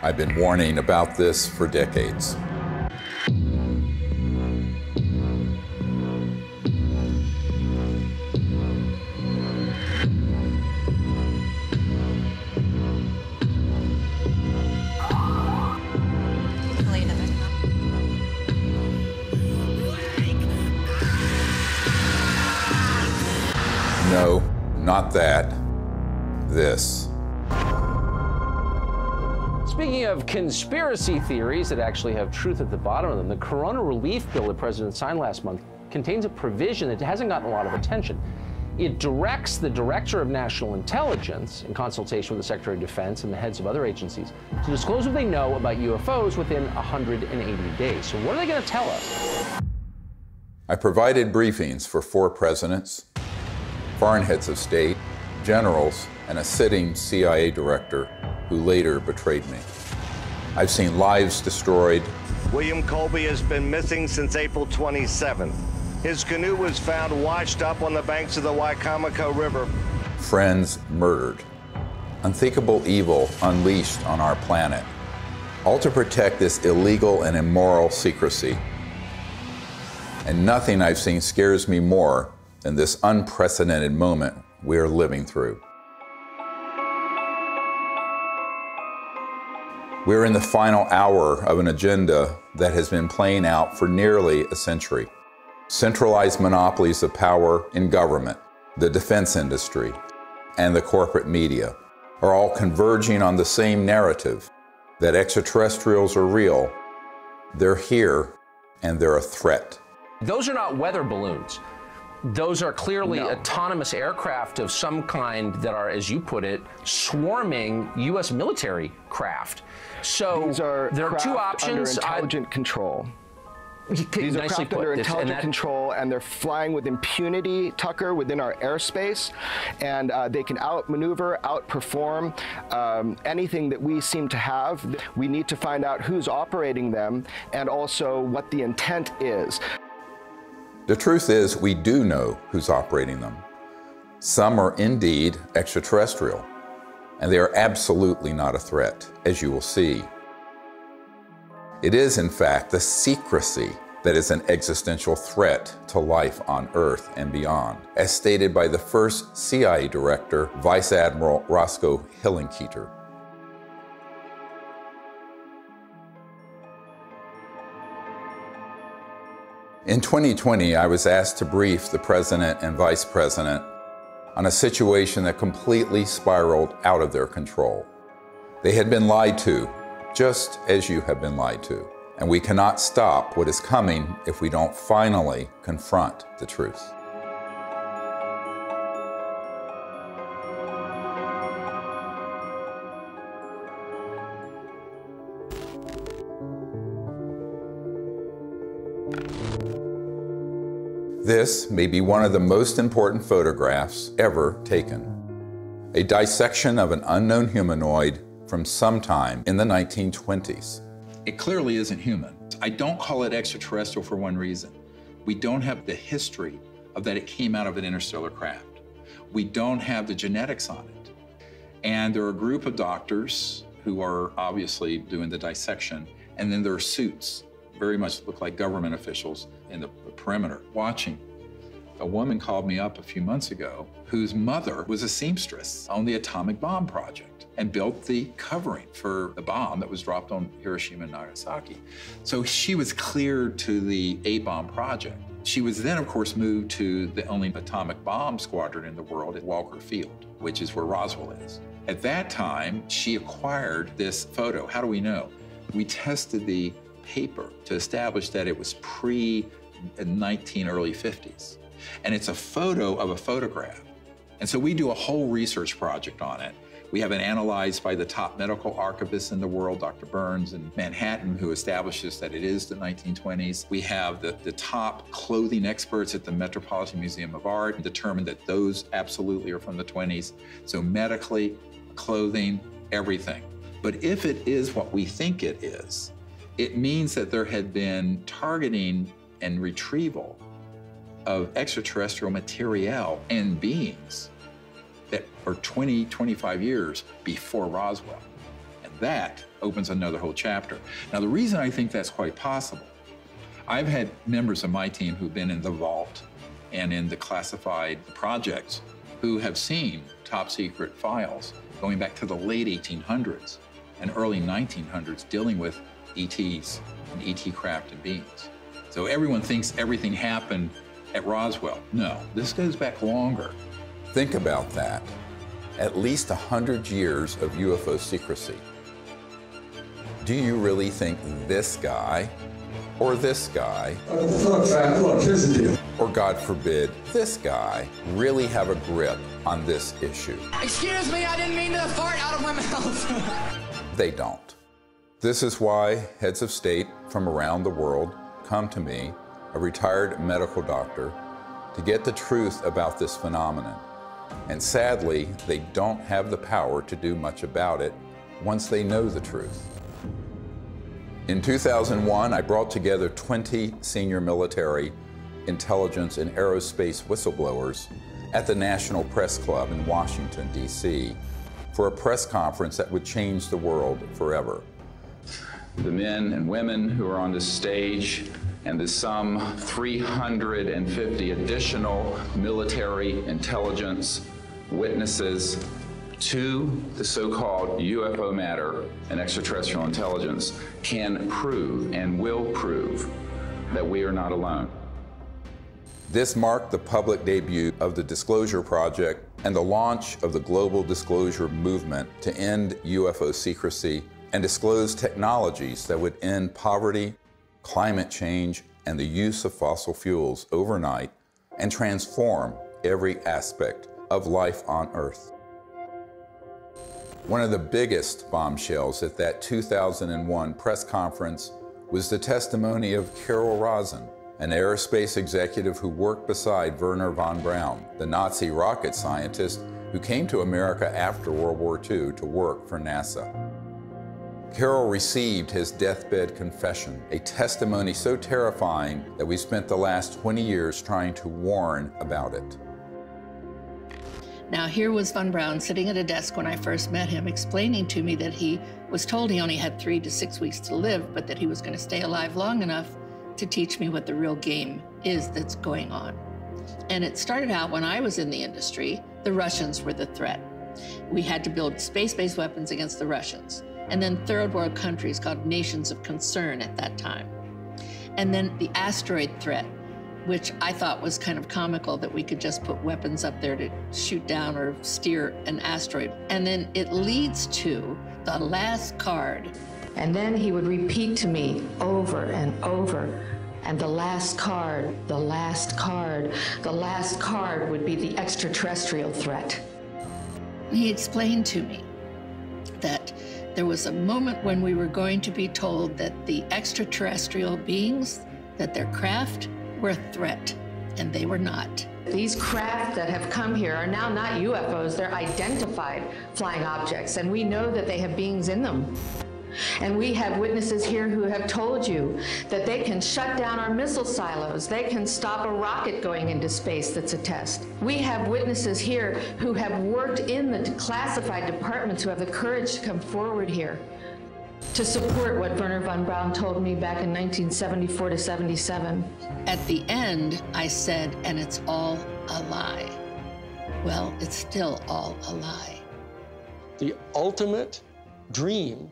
I've been warning about this for decades. No, not that. This. Speaking of conspiracy theories that actually have truth at the bottom of them, the Corona relief bill the president signed last month contains a provision that hasn't gotten a lot of attention. It directs the Director of National Intelligence, in consultation with the Secretary of Defense and the heads of other agencies, to disclose what they know about UFOs within 180 days. So what are they going to tell us? I provided briefings for 4 presidents, foreign heads of state, generals, and a sitting CIA director who later betrayed me. I've seen lives destroyed. William Colby has been missing since April 27th. His canoe was found washed up on the banks of the Wicomico River. Friends murdered. Unthinkable evil unleashed on our planet. All to protect this illegal and immoral secrecy. And nothing I've seen scares me more than this unprecedented moment we're living through. We're in the final hour of an agenda that has been playing out for nearly a century. Centralized monopolies of power in government, the defense industry, and the corporate media are all converging on the same narrative that extraterrestrials are real, they're here, and they're a threat. Those are not weather balloons. Those are clearly autonomous aircraft of some kind that are, as you put it, swarming U.S. military craft. So there are 2 options. Under intelligent control. These are craft under intelligent control, and they're flying with impunity, Tucker, within our airspace, and they can outmaneuver, outperform anything that we seem to have. We need to find out who's operating them and also what the intent is. The truth is, we do know who's operating them. Some are indeed extraterrestrial, and they are absolutely not a threat, as you will see. It is, in fact, the secrecy that is an existential threat to life on Earth and beyond, as stated by the first CIA director, Vice Admiral Roscoe Hillenkoetter. In 2020, I was asked to brief the President and Vice President on a situation that completely spiraled out of their control. They had been lied to, just as you have been lied to, and we cannot stop what is coming if we don't finally confront the truth. This may be one of the most important photographs ever taken. A dissection of an unknown humanoid from sometime in the 1920s. It clearly isn't human. I don't call it extraterrestrial for one reason. We don't have the history of that it came out of an interstellar craft. We don't have the genetics on it. And there are a group of doctors who are obviously doing the dissection, and then there are suits, very much look like government officials in the perimeter watching. A woman called me up a few months ago whose mother was a seamstress on the atomic bomb project and built the covering for the bomb that was dropped on Hiroshima and Nagasaki. So she was cleared to the A-bomb project. She was then, of course, moved to the only atomic bomb squadron in the world at Walker Field, which is where Roswell is. At that time, she acquired this photo. How do we know? We tested the paper to establish that it was early 50s. And it's a photo of a photograph. And so we do a whole research project on it. We have it analyzed by the top medical archivists in the world, Dr. Burns in Manhattan, who establishes that it is the 1920s. We have the top clothing experts at the Metropolitan Museum of Art determined that those absolutely are from the 20s. So medically, clothing, everything. But if it is what we think it is, it means that there had been targeting and retrieval of extraterrestrial material and beings that are 20, 25 years before Roswell. And that opens another whole chapter. Now, the reason I think that's quite possible, I've had members of my team who've been in the vault and in the classified projects who have seen top secret files going back to the late 1800s and early 1900s dealing with ETs and ET craft and beings. So everyone thinks everything happened at Roswell. No, this goes back longer. Think about that. At least 100 years of UFO secrecy. Do you really think this guy or this guy, or God forbid, this guy, really have a grip on this issue? Excuse me, I didn't mean to fart out of my mouth. They don't. This is why heads of state from around the world come to me, a retired medical doctor, to get the truth about this phenomenon. And sadly, they don't have the power to do much about it once they know the truth. In 2001, I brought together 20 senior military, intelligence, and aerospace whistleblowers at the National Press Club in Washington, D.C., for a press conference that would change the world forever. The men and women who are on this stage and the some 350 additional military intelligence witnesses to the so-called UFO matter and extraterrestrial intelligence can prove and will prove that we are not alone. This marked the public debut of the Disclosure Project and the launch of the global disclosure movement to end UFO secrecy and disclose technologies that would end poverty, climate change, and the use of fossil fuels overnight and transform every aspect of life on Earth. One of the biggest bombshells at that 2001 press conference was the testimony of Carol Rosin, an aerospace executive who worked beside Wernher von Braun, the Nazi rocket scientist who came to America after World War II to work for NASA. Carol received his deathbed confession, a testimony so terrifying that we spent the last 20 years trying to warn about it. Now, here was von Braun sitting at a desk when I first met him, explaining to me that he was told he only had 3 to 6 weeks to live, but that he was going to stay alive long enough to teach me what the real game is that's going on. And it started out when I was in the industry, the Russians were the threat. We had to build space-based weapons against the Russians. And then third world countries called nations of concern at that time. And then the asteroid threat, which I thought was kind of comical that we could just put weapons up there to shoot down or steer an asteroid. And then it leads to the last card. And then he would repeat to me over and over, and the last card, the last card, the last card would be the extraterrestrial threat. He explained to me that there was a moment when we were going to be told that the extraterrestrial beings, that their craft were a threat, and they were not. These craft that have come here are now not UFOs, they're identified flying objects, and we know that they have beings in them. And we have witnesses here who have told you that they can shut down our missile silos. They can stop a rocket going into space that's a test. We have witnesses here who have worked in the classified departments who have the courage to come forward here to support what Wernher von Braun told me back in 1974 to 77. At the end, I said, and it's all a lie. Well, it's still all a lie. The ultimate dream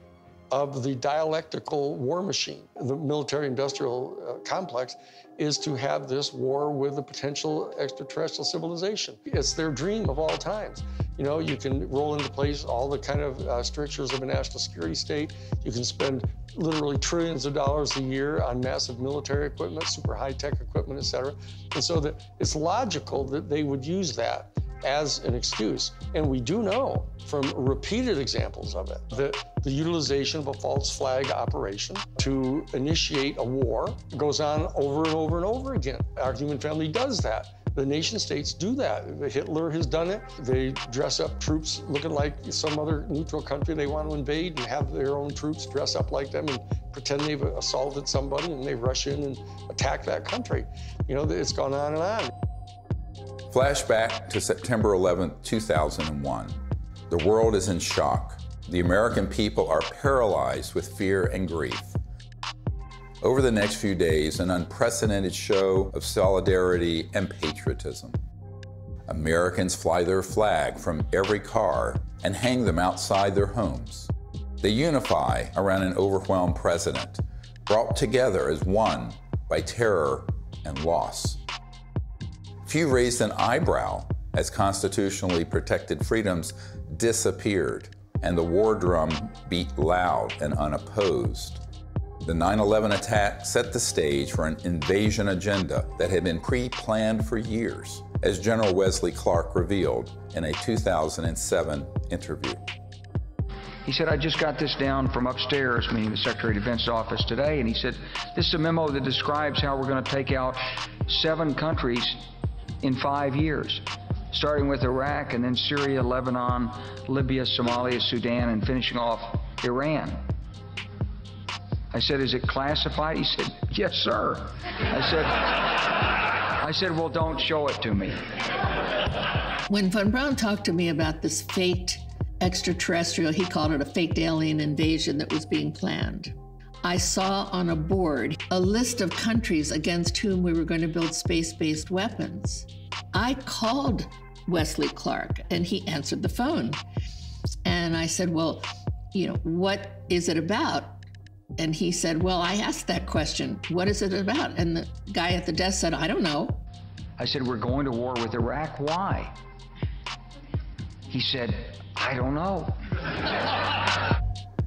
of the dialectical war machine, the military-industrial complex, is to have this war with a potential extraterrestrial civilization. It's their dream of all times. You know, you can roll into place all the kind of strictures of a national security state. You can spend literally trillions of dollars a year on massive military equipment, super high-tech equipment, et cetera. And so that it's logical that they would use that as an excuse. And we do know from repeated examples of it that the utilization of a false flag operation to initiate a war goes on over and over and over again. Our human family does that. The nation states do that. Hitler has done it. They dress up troops looking like some other neutral country they want to invade and have their own troops dress up like them and pretend they've assaulted somebody, and they rush in and attack that country. You know, it's gone on and on. Flashback to September 11, 2001. The world is in shock. The American people are paralyzed with fear and grief. Over the next few days, an unprecedented show of solidarity and patriotism. Americans fly their flag from every car and hang them outside their homes. They unify around an overwhelmed president, brought together as one by terror and loss. Few raised an eyebrow as constitutionally protected freedoms disappeared and the war drum beat loud and unopposed. The 9/11 attack set the stage for an invasion agenda that had been pre-planned for years, as General Wesley Clark revealed in a 2007 interview. He said, I just got this down from upstairs, meaning the Secretary of Defense's office today, and he said, this is a memo that describes how we're going to take out 7 countries in 5 years, starting with Iraq and then Syria, Lebanon, Libya, Somalia, Sudan, and finishing off Iran. I said, is it classified? He said, yes, sir. I said, well, don't show it to me. When Von Braun talked to me about this faked extraterrestrial, he called it a faked alien invasion that was being planned, I saw on a board a list of countries against whom we were going to build space-based weapons. I called Wesley Clark and he answered the phone. And I said, well, what is it about? And he said, well, I asked that question. What is it about? And the guy at the desk said, I don't know. I said, we're going to war with Iraq. Why? He said, I don't know.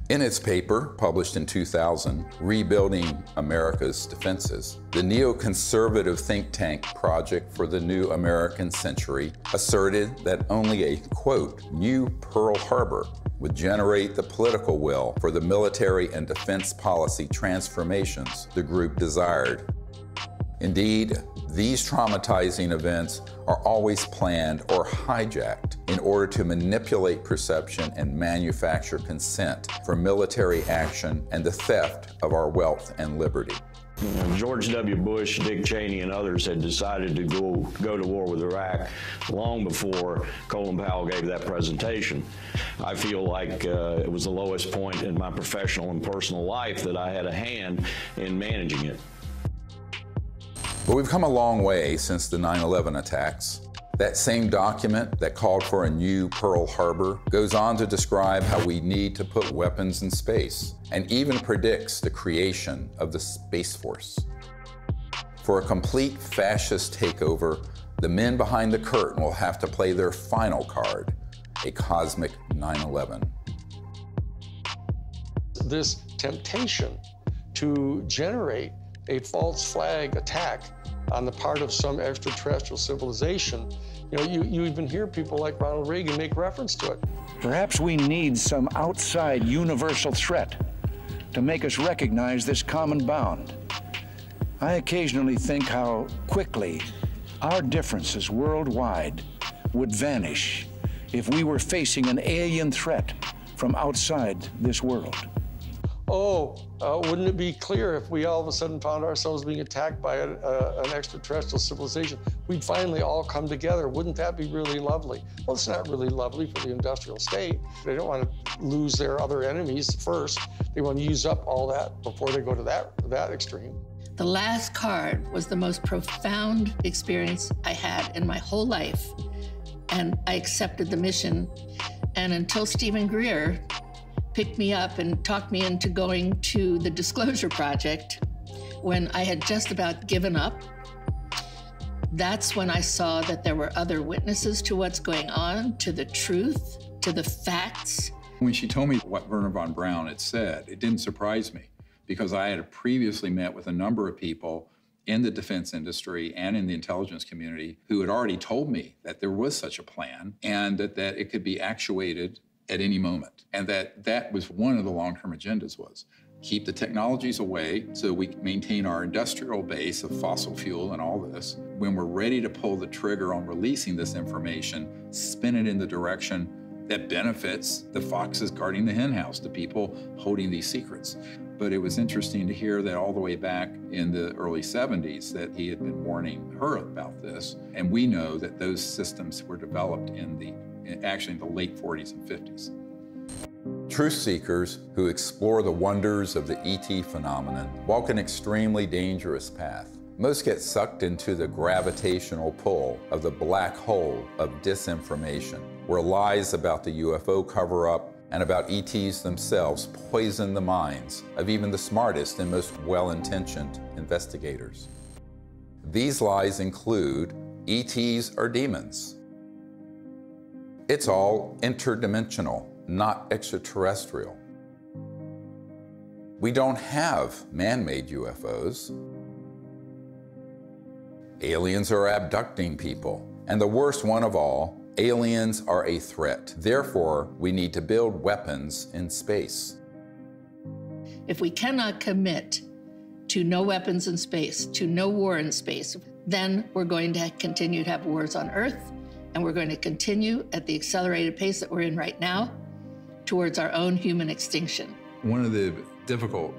In its paper, published in 2000, Rebuilding America's Defenses, the neoconservative think tank Project for the New American Century asserted that only a, quote, new Pearl Harbor would generate the political will for the military and defense policy transformations the group desired. Indeed, these traumatizing events are always planned or hijacked in order to manipulate perception and manufacture consent for military action and the theft of our wealth and liberty. George W. Bush, Dick Cheney, and others had decided to go to war with Iraq long before Colin Powell gave that presentation. I feel like it was the lowest point in my professional and personal life that I had a hand in managing it. But we've come a long way since the 9/11 attacks. That same document that called for a new Pearl Harbor goes on to describe how we need to put weapons in space, and even predicts the creation of the Space Force. For a complete fascist takeover, the men behind the curtain will have to play their final card, a cosmic 9/11. This temptation to generate a false flag attack on the part of some extraterrestrial civilization, you even hear people like Ronald Reagan make reference to it. Perhaps we need some outside universal threat to make us recognize this common bound. I occasionally think how quickly our differences worldwide would vanish if we were facing an alien threat from outside this world. Wouldn't it be clear if we all of a sudden found ourselves being attacked by an extraterrestrial civilization? We'd finally all come together. Wouldn't that be really lovely? Well, it's not really lovely for the industrial state. They don't want to lose their other enemies first. They want to use up all that before they go to that extreme. The last card was the most profound experience I had in my whole life. And I accepted the mission. And until Stephen Greer picked me up and talked me into going to the Disclosure Project, when I had just about given up, that's when I saw that there were other witnesses to what's going on, to the truth, to the facts. When she told me what Wernher von Braun had said, it didn't surprise me, because I had previously met with a number of people in the defense industry and in the intelligence community who had already told me that there was such a plan and that it could be actuated at any moment. And that was one of the long-term agendas, was keep the technologies away so we can maintain our industrial base of fossil fuel and all this. When we're ready to pull the trigger on releasing this information, spin it in the direction that benefits the foxes guarding the henhouse, the people holding these secrets. But it was interesting to hear that all the way back in the early 70s that he had been warning her about this. And we know that those systems were developed actually in the late 40s and 50s. Truth seekers who explore the wonders of the ET phenomenon walk an extremely dangerous path. Most get sucked into the gravitational pull of the black hole of disinformation, where lies about the UFO cover-up and about ETs themselves poison the minds of even the smartest and most well-intentioned investigators. These lies include ETs are demons. It's all interdimensional, not extraterrestrial. We don't have man-made UFOs. Aliens are abducting people, and the worst one of all, aliens are a threat. Therefore, we need to build weapons in space. If we cannot commit to no weapons in space, to no war in space, then we're going to continue to have wars on Earth, and we're going to continue at the accelerated pace that we're in right now towards our own human extinction. One of the difficult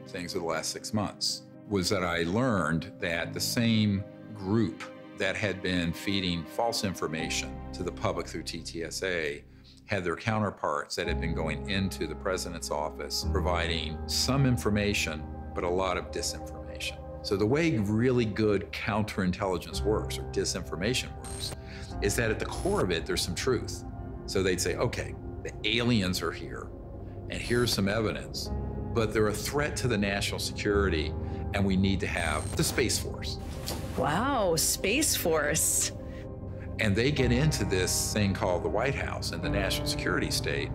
things of the last 6 months was that I learned that the same group that had been feeding false information to the public through TTSA had their counterparts that had been going into the president's office providing some information, but a lot of disinformation. So the way really good counterintelligence works, or disinformation works, is that at the core of it, there's some truth. So they'd say, okay, the aliens are here, and here's some evidence, but they're a threat to the national security, and we need to have the Space Force. Wow, Space Force. And they get into this thing called the White House and the national security state,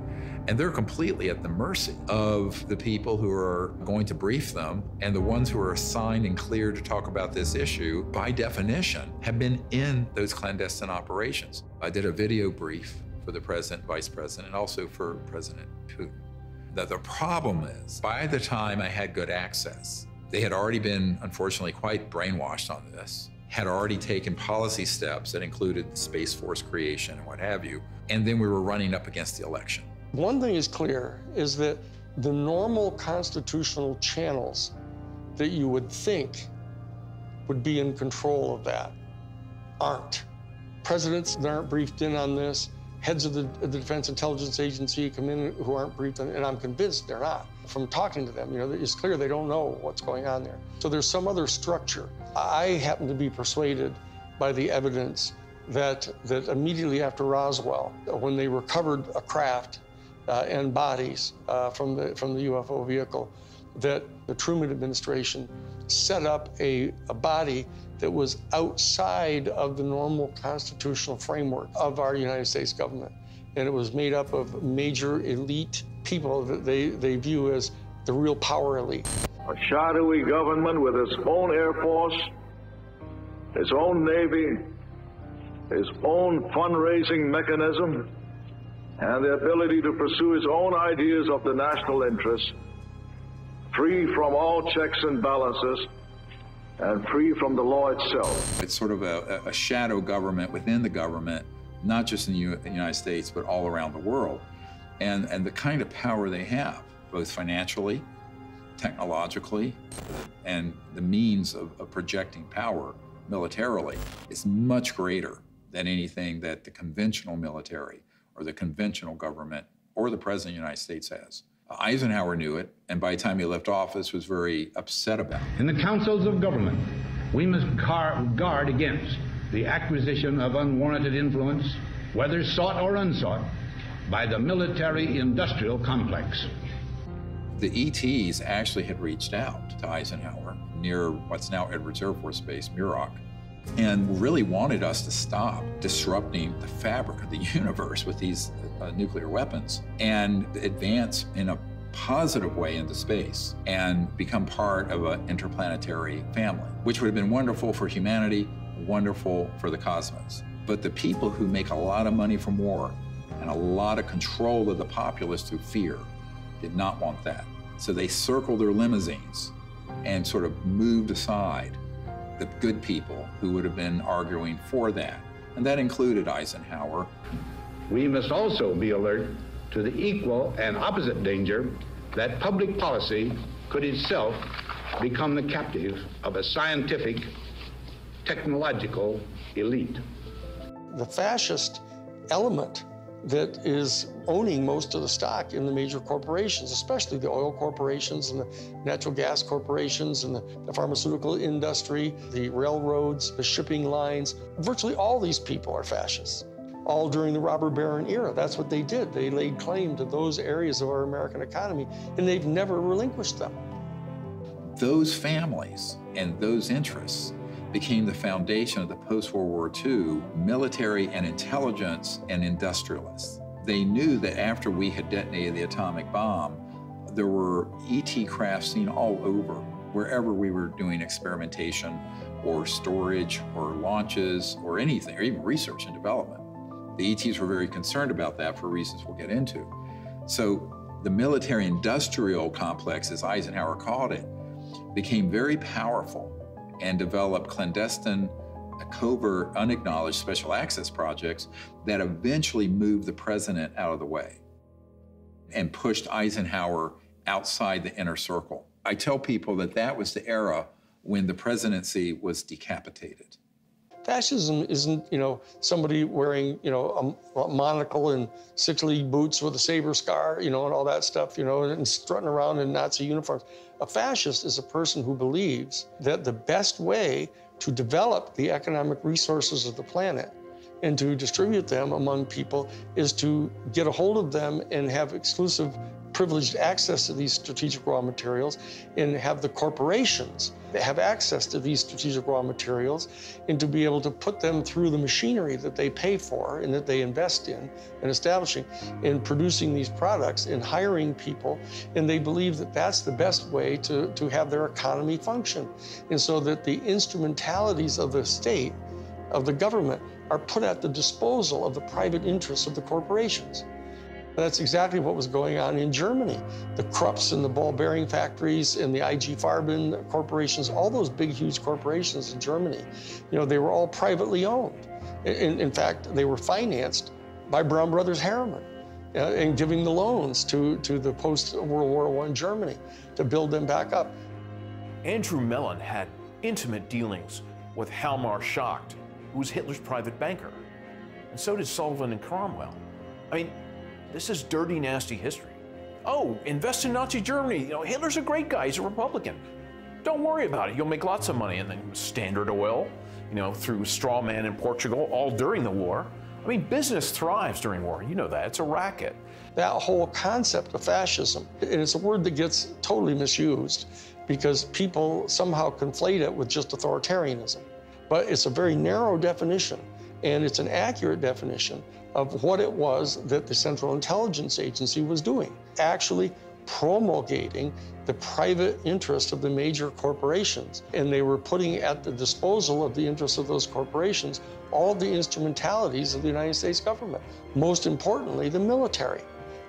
and they're completely at the mercy of the people who are going to brief them, and the ones who are assigned and cleared to talk about this issue, by definition, have been in those clandestine operations. I did a video brief for the president, vice president, and also for President Putin. Now, the problem is, by the time I had good access, they had already been, unfortunately, quite brainwashed on this, had already taken policy steps that included Space Force creation and what have you, and then we were running up against the election. One thing is clear, is that the normal constitutional channels that you would think would be in control of that aren't. Presidents that aren't briefed in on this, heads of the Defense Intelligence Agency come in who aren't briefed, and I'm convinced they're not. From talking to them, you know, it's clear they don't know what's going on there. So there's some other structure. I happen to be persuaded by the evidence that immediately after Roswell, when they recovered a craft and bodies from the UFO vehicle, that the Truman administration set up a body that was outside of the normal constitutional framework of our United States government. And it was made up of major elite people that they view as the real power elite. A shadowy government with its own Air Force, its own Navy, its own fundraising mechanism, and the ability to pursue its own ideas of the national interest, free from all checks and balances, and free from the law itself. It's sort of a shadow government within the government, not just in the United States, but all around the world. And the kind of power they have, both financially, technologically, and the means of projecting power militarily, is much greater than anything that the conventional military or the conventional government or the President of the United States has. Eisenhower knew it, and by the time he left office was very upset about it. In the councils of government, we must guard against the acquisition of unwarranted influence, whether sought or unsought, by the military-industrial complex. The ETs actually had reached out to Eisenhower near what's now Edwards Air Force Base, Muroc, and really wanted us to stop disrupting the fabric of the universe with these nuclear weapons and advance in a positive way into space and become part of an interplanetary family, which would have been wonderful for humanity, wonderful for the cosmos. But the people who make a lot of money from war and a lot of control of the populace through fear did not want that. So they circled their limousines and sort of moved aside the good people who would have been arguing for that. And that included Eisenhower. We must also be alert to the equal and opposite danger that public policy could itself become the captive of a scientific, technological elite. The fascist element that is owning most of the stock in the major corporations, especially the oil corporations and the natural gas corporations and the pharmaceutical industry, the railroads, the shipping lines. Virtually all these people are fascists, all during the robber baron era. That's what they did. They laid claim to those areas of our American economy, and they've never relinquished them. Those families and those interests became the foundation of the post-World War II military and intelligence and industrialists. They knew that after we had detonated the atomic bomb, there were ET craft seen all over, wherever we were doing experimentation or storage or launches or anything, or even research and development. The ETs were very concerned about that for reasons we'll get into. So the military-industrial complex, as Eisenhower called it, became very powerful and developed clandestine, covert, unacknowledged special access projects that eventually moved the president out of the way and pushed Eisenhower outside the inner circle. I tell people that that was the era when the presidency was decapitated. Fascism isn't, somebody wearing, a monocle and 6-league boots with a saber scar, and all that stuff, and strutting around in Nazi uniforms. A fascist is a person who believes that the best way to develop the economic resources of the planet and to distribute them among people is to get a hold of them and have exclusive privileged access to these strategic raw materials and have the corporations that have access to these strategic raw materials and to be able to put them through the machinery that they pay for and that they invest in and establishing and producing these products and hiring people. And they believe that that's the best way to have their economy function. And so that the instrumentalities of the state, of the government, are put at the disposal of the private interests of the corporations. That's exactly what was going on in Germany. The Krupps and the ball bearing factories and the IG Farben corporations, all those big, huge corporations in Germany, they were all privately owned. In fact, they were financed by Brown Brothers Harriman and giving the loans to the post-World War I Germany to build them back up. Andrew Mellon had intimate dealings with Hjalmar Schacht, who was Hitler's private banker. And so did Sullivan and Cromwell. I mean, this is dirty, nasty history. Oh, invest in Nazi Germany. Hitler's a great guy. He's a Republican. Don't worry about it. You'll make lots of money. And then Standard Oil, through straw man in Portugal, all during the war. I mean, business thrives during war. You know that. It's a racket. That whole concept of fascism, and it's a word that gets totally misused because people somehow conflate it with just authoritarianism. But it's a very narrow definition, and it's an accurate definition of what it was that the Central Intelligence Agency was doing, actually promulgating the private interest of the major corporations. And they were putting at the disposal of the interests of those corporations all the instrumentalities of the United States government, most importantly, the military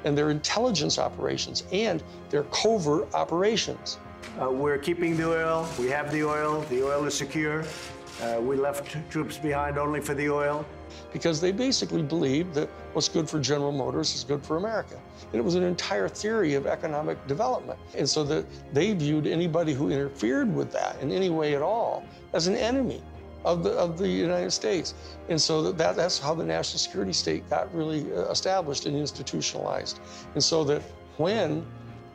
and their intelligence operations and their covert operations. We're keeping the oil. We have the oil. The oil is secure. We left troops behind only for the oil. Because they basically believed that what's good for General Motors is good for America. And it was an entire theory of economic development. And so that they viewed anybody who interfered with that in any way at all as an enemy of the United States. And so that's how the national security state got really established and institutionalized. And so that when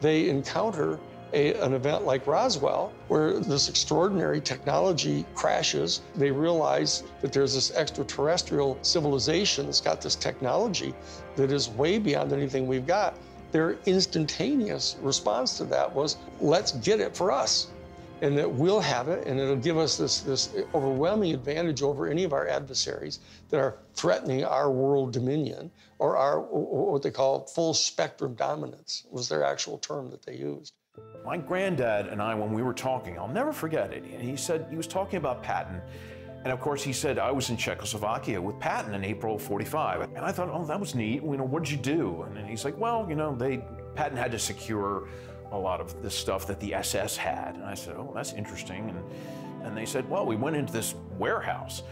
they encounter an event like Roswell, where this extraordinary technology crashes, they realize that there's this extraterrestrial civilization that's got this technology that is way beyond anything we've got. Their instantaneous response to that was, let's get it for us. And that we'll have it, and it'll give us this overwhelming advantage over any of our adversaries that are threatening our world dominion, or our, what they call full spectrum dominance, was their actual term that they used. My granddad and I, when we were talking, I'll never forget it, and he said, he was talking about Patton, and of course he said, I was in Czechoslovakia with Patton in April of '45, and I thought, oh, that was neat, what did you do? And then he's like, well, Patton had to secure a lot of the stuff that the SS had, and I said, oh, that's interesting, and they said, well, we went into this warehouse,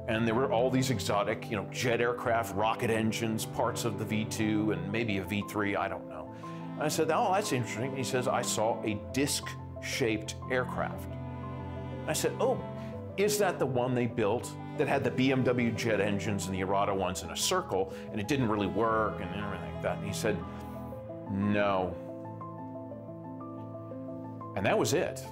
and there were all these exotic, jet aircraft, rocket engines, parts of the V-2, and maybe a V-3, I don't know. I said, oh, that's interesting. And he says, I saw a disc-shaped aircraft. I said, oh, Is that the one they built that had the BMW jet engines and the Arata ones in a circle, and it didn't really work and everything like that? And he said, no. And that was it.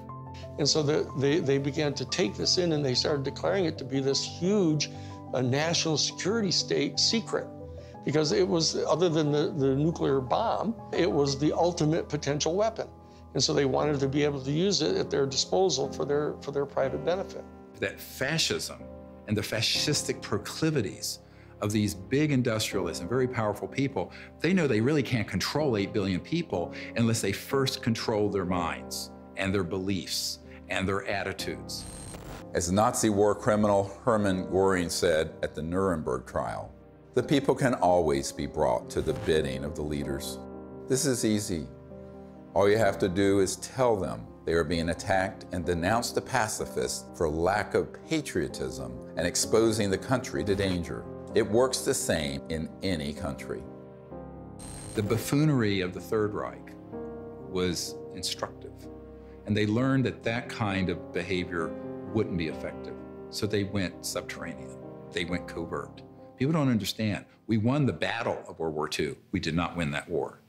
And so they began to take this in, and they started declaring it to be this huge national security state secret, because it was, other than the nuclear bomb, it was the ultimate potential weapon. And so they wanted to be able to use it at their disposal for their private benefit. That fascism and the fascistic proclivities of these big industrialists and very powerful people, they know they really can't control 8 billion people unless they first control their minds and their beliefs and their attitudes. As Nazi war criminal Hermann Göring said at the Nuremberg trial, the people can always be brought to the bidding of the leaders. This is easy. All you have to do is tell them they are being attacked and denounce the pacifists for lack of patriotism and exposing the country to danger. It works the same in any country. The buffoonery of the Third Reich was instructive, and they learned that that kind of behavior wouldn't be effective. So they went subterranean. They went covert. People don't understand. We won the battle of World War II. We did not win that war.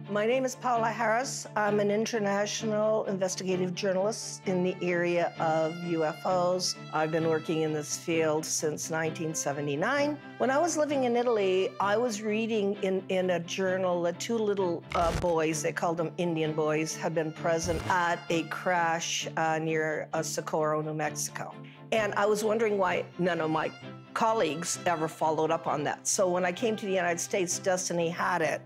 My name is Paula Harris. I'm an international investigative journalist in the area of UFOs. I've been working in this field since 1979. When I was living in Italy, I was reading in a journal that two little boys, they called them Indian boys, had been present at a crash near Socorro, New Mexico. And I was wondering why none of my colleagues ever followed up on that. So when I came to the United States, Destiny had it,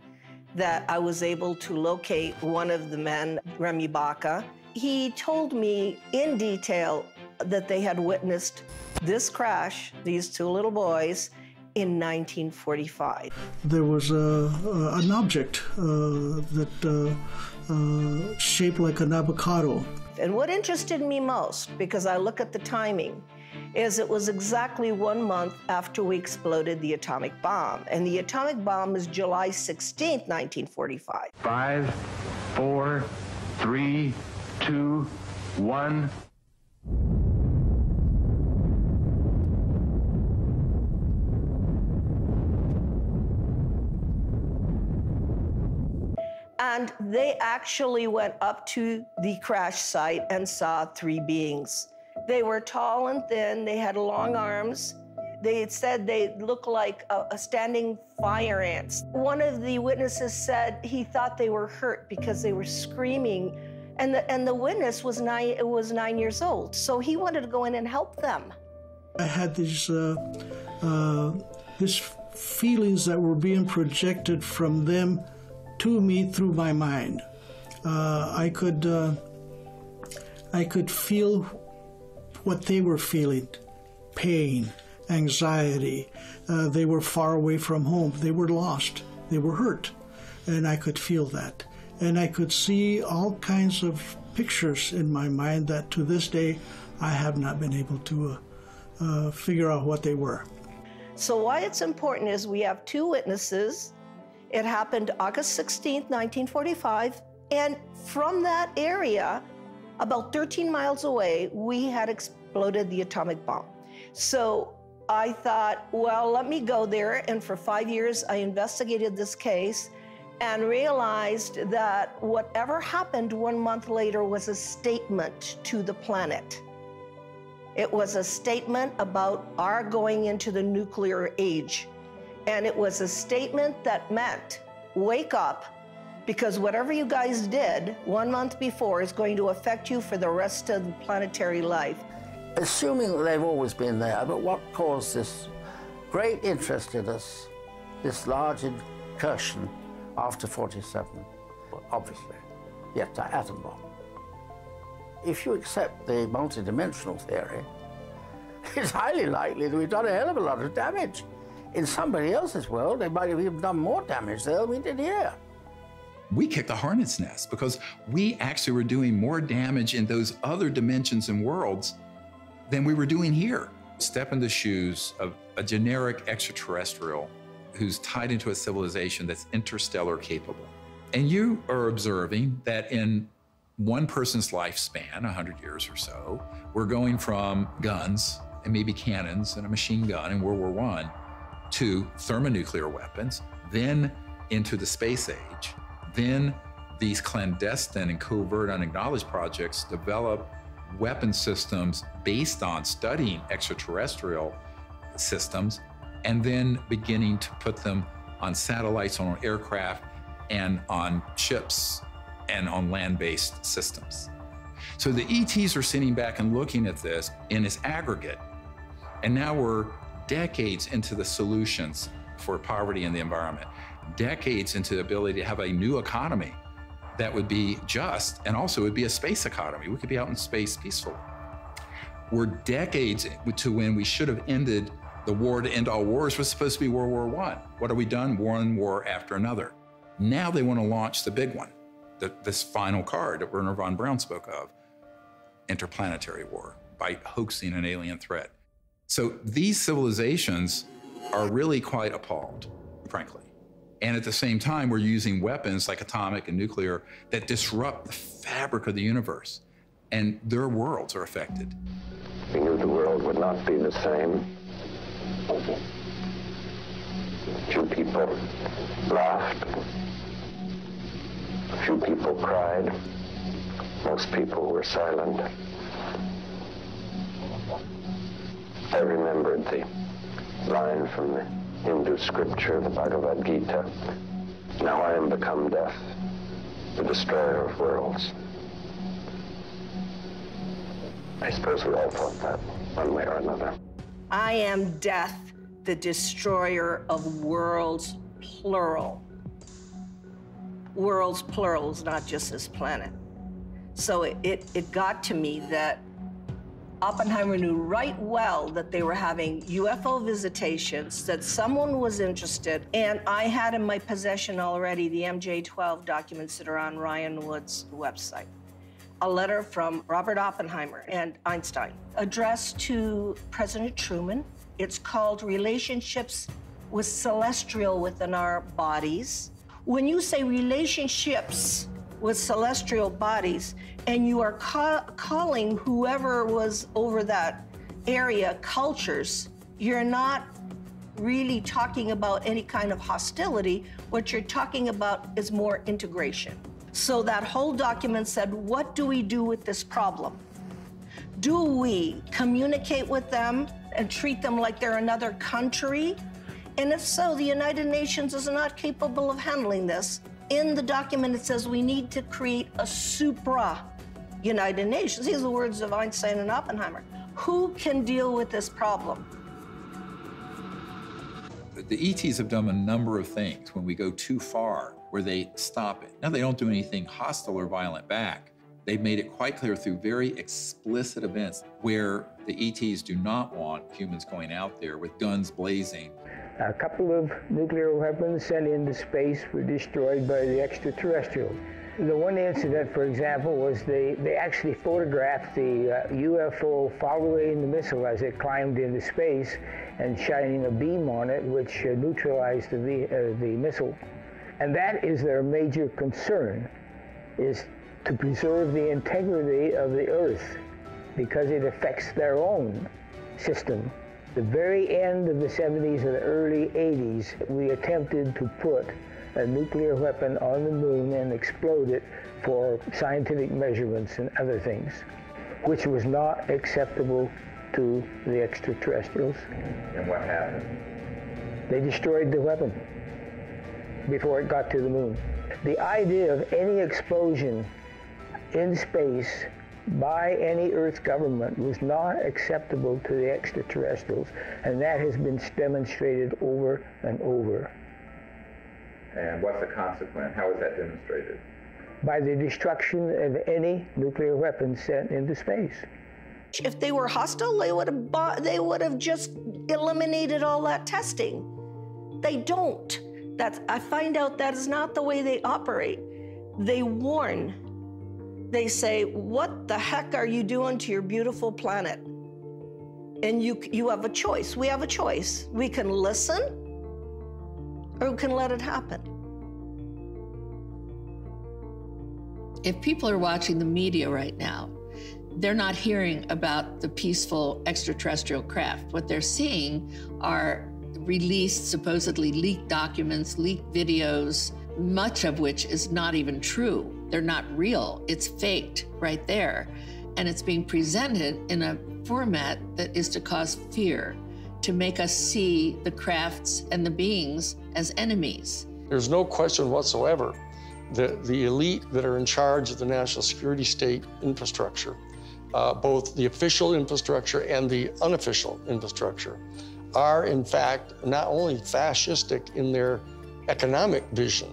that I was able to locate one of the men, Remy Baca. He told me in detail that they had witnessed this crash, these two little boys, in 1945. There was an object that shaped like an avocado. And what interested me most, because I look at the timing, is it was exactly 1 month after we exploded the atomic bomb. And the atomic bomb is July 16th, 1945. 5, 4, 3, 2, 1. And they actually went up to the crash site and saw 3 beings. They were tall and thin, they had long arms. They said they looked like a standing fire ants. One of the witnesses said he thought they were hurt because they were screaming, and the witness was 9 years old, so he wanted to go in and help them. I had these feelings that were being projected from them to me through my mind. I could feel what they were feeling: pain, anxiety. They were far away from home. They were lost. They were hurt. And I could feel that. And I could see all kinds of pictures in my mind that to this day I have not been able to figure out what they were. So why it's important is we have 2 witnesses. It happened August 16th, 1945. And from that area, about 13 miles away, we had exploded the atomic bomb. So I thought, well, let me go there. And for 5 years, I investigated this case and realized that whatever happened 1 month later was a statement to the planet. It was a statement about our going into the nuclear age. And it was a statement that meant, wake up, because whatever you guys did 1 month before is going to affect you for the rest of the planetary life. Assuming that they've always been there, but what caused this great interest in us, this large incursion after 47? Well, obviously, the atom bomb. If you accept the multidimensional theory, it's highly likely that we've done a hell of a lot of damage. In somebody else's world, they might have even done more damage there than we did here. We kicked the hornet's nest because we actually were doing more damage in those other dimensions and worlds than we were doing here. Step in the shoes of a generic extraterrestrial who's tied into a civilization that's interstellar capable. And you are observing that in one person's lifespan, 100 years or so, we're going from guns and maybe cannons and a machine gun in World War I to thermonuclear weapons, then into the space age, then these clandestine and covert unacknowledged projects develop weapon systems based on studying extraterrestrial systems, and then beginning to put them on satellites, on aircraft, and on ships, and on land-based systems. So the ETs are sitting back and looking at this in its aggregate, and now we're decades into the solutions for poverty in the environment, decades into the ability to have a new economy that would be just, and also would be a space economy. We could be out in space peacefully. We're decades to when we should have ended the war to end all wars was supposed to be World War I. What have we done? One war after another. Now they want to launch the big one, this final card that Wernher von Braun spoke of, interplanetary war, by hoaxing an alien threat. So these civilizations are really quite appalled, frankly. And at the same time, we're using weapons like atomic and nuclear that disrupt the fabric of the universe, and their worlds are affected. We knew the world would not be the same. Few people laughed. Few people cried. Most people were silent. I remembered the line from the Hindu scripture, the Bhagavad Gita. Now I am become death, the destroyer of worlds. I suppose we all thought that, one way or another. I am death, the destroyer of worlds, plural. Worlds, plurals, not just this planet. So it got to me that Oppenheimer knew right well that they were having UFO visitations, that someone was interested, and I had in my possession already the MJ-12 documents that are on Ryan Wood's website. A letter from Robert Oppenheimer and Einstein addressed to President Truman. It's called Relationships with Celestial Within Our Bodies. When you say relationships with celestial bodies, and you are calling whoever was over that area cultures, you're not really talking about any kind of hostility. What you're talking about is more integration. So that whole document said, what do we do with this problem? Do we communicate with them and treat them like they're another country? And if so, the United Nations is not capable of handling this. In the document, it says we need to create a supra-United Nations. These are the words of Einstein and Oppenheimer. Who can deal with this problem? The ETs have done a number of things when we go too far, where they stop it. Now, they don't do anything hostile or violent back. They've made it quite clear through very explicit events where the ETs do not want humans going out there with guns blazing. A couple of nuclear weapons sent into space were destroyed by the extraterrestrials. The one incident, for example, was they actually photographed the UFO following the missile as it climbed into space and shining a beam on it, which neutralized the missile. And that is their major concern, is to preserve the integrity of the Earth, because it affects their own system. The very end of the 70s and the early 80s, we attempted to put a nuclear weapon on the moon and explode it for scientific measurements and other things, which was not acceptable to the extraterrestrials. And what happened? They destroyed the weapon before it got to the moon. The idea of any explosion in space by any Earth government was not acceptable to the extraterrestrials, and that has been demonstrated over and over. And what's the consequence? How is that demonstrated? By the destruction of any nuclear weapon sent into space. If they were hostile, they would have just eliminated all that testing. They don't. I find out that is not the way they operate. They warn. They say, what the heck are you doing to your beautiful planet? And you have a choice. We have a choice. We can listen, or we can let it happen. If people are watching the media right now, they're not hearing about the peaceful extraterrestrial craft. What they're seeing are released, supposedly leaked documents, leaked videos, much of which is not even true. They're not real. It's faked right there. And it's being presented in a format that is to cause fear, to make us see the crafts and the beings as enemies. There's no question whatsoever that the elite that are in charge of the national security state infrastructure, both the official infrastructure and the unofficial infrastructure, are in fact not only fascistic in their economic vision,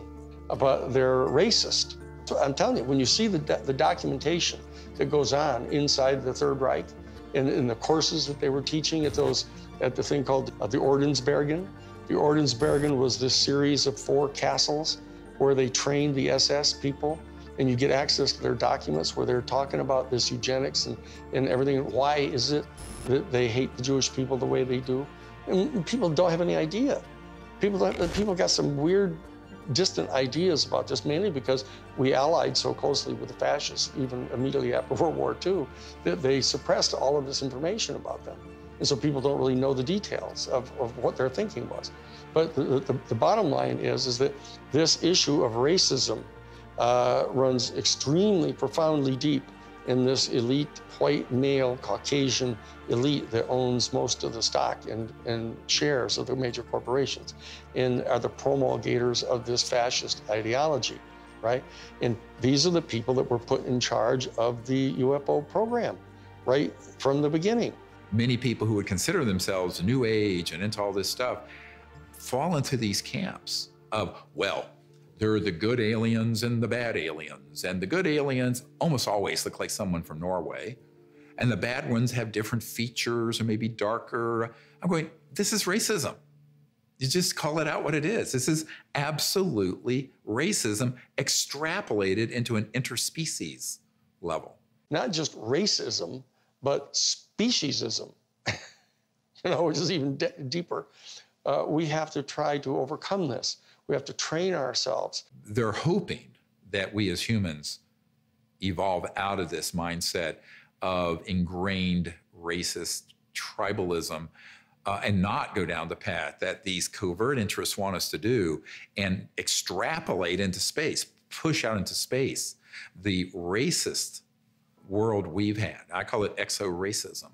but they're racist. So I'm telling you, when you see the documentation that goes on inside the Third Reich, in the courses that they were teaching at the thing called the Ordensbergen. The Ordensbergen was this series of 4 castles where they trained the SS people, and you get access to their documents where they're talking about this eugenics and everything. Why is it that they hate the Jewish people the way they do? And people don't have any idea. People got some weird, distant ideas about this, mainly because we allied so closely with the fascists, even immediately after World War II, that they suppressed all of this information about them. And so people don't really know the details of what their thinking was. But the bottom line is that this issue of racism runs extremely profoundly deep in this elite, white, male, Caucasian elite that owns most of the stock and shares of the major corporations and are the promulgators of this fascist ideology, right? And these are the people that were put in charge of the UFO program, right from the beginning. Many people who would consider themselves New Age and into all this stuff fall into these camps of, well, there are the good aliens and the bad aliens. And the good aliens almost always look like someone from Norway. And the bad ones have different features or maybe darker. I'm going, this is racism. You just call it out what it is. This is absolutely racism extrapolated into an interspecies level. Not just racism, but speciesism, which is even deeper. We have to try to overcome this. We have to train ourselves. They're hoping that we as humans evolve out of this mindset of ingrained racist tribalism and not go down the path that these covert interests want us to do and extrapolate into space, push out into space the racist world we've had. I call it exo-racism.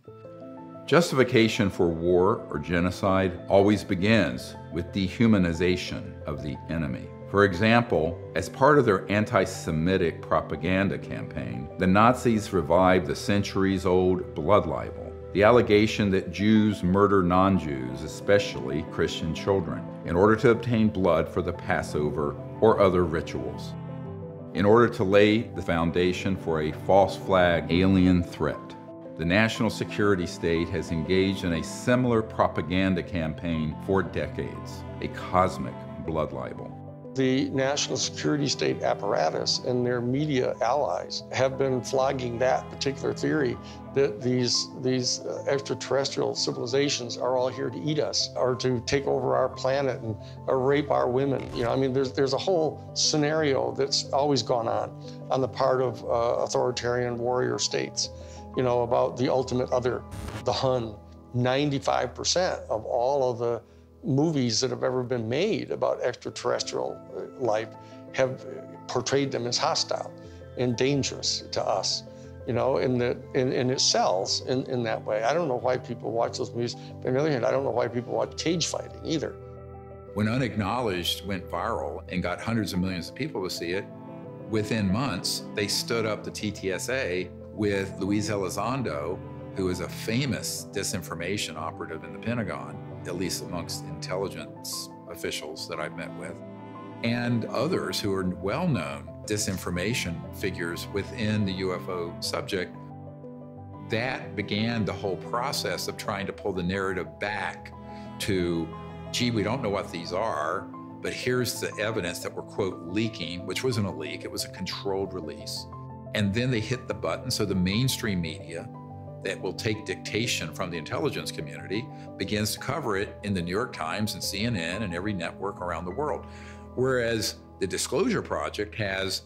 Justification for war or genocide always begins with dehumanization of the enemy. For example, as part of their anti-Semitic propaganda campaign, the Nazis revived the centuries-old blood libel, the allegation that Jews murder non-Jews, especially Christian children, in order to obtain blood for the Passover or other rituals, in order to lay the foundation for a false flag alien threat. The national security state has engaged in a similar propaganda campaign for decades, a cosmic blood libel. The national security state apparatus and their media allies have been flogging that particular theory that these extraterrestrial civilizations are all here to eat us or to take over our planet and rape our women. I mean, there's a whole scenario that's always gone on the part of authoritarian warrior states. About the ultimate other, the Hun. 95% of all of the movies that have ever been made about extraterrestrial life have portrayed them as hostile and dangerous to us, and it sells in that way. I don't know why people watch those movies. But on the other hand, I don't know why people watch cage fighting either. When Unacknowledged went viral and got hundreds of millions of people to see it, within months, they stood up the TTSA with Luis Elizondo, who is a famous disinformation operative in the Pentagon, at least amongst intelligence officials that I've met with, and others who are well-known disinformation figures within the UFO subject. That began the whole process of trying to pull the narrative back to, gee, we don't know what these are, but here's the evidence that we're, quote, leaking, which wasn't a leak, it was a controlled release. And then they hit the button, so the mainstream media that will take dictation from the intelligence community begins to cover it in the New York Times and CNN and every network around the world. Whereas the Disclosure Project has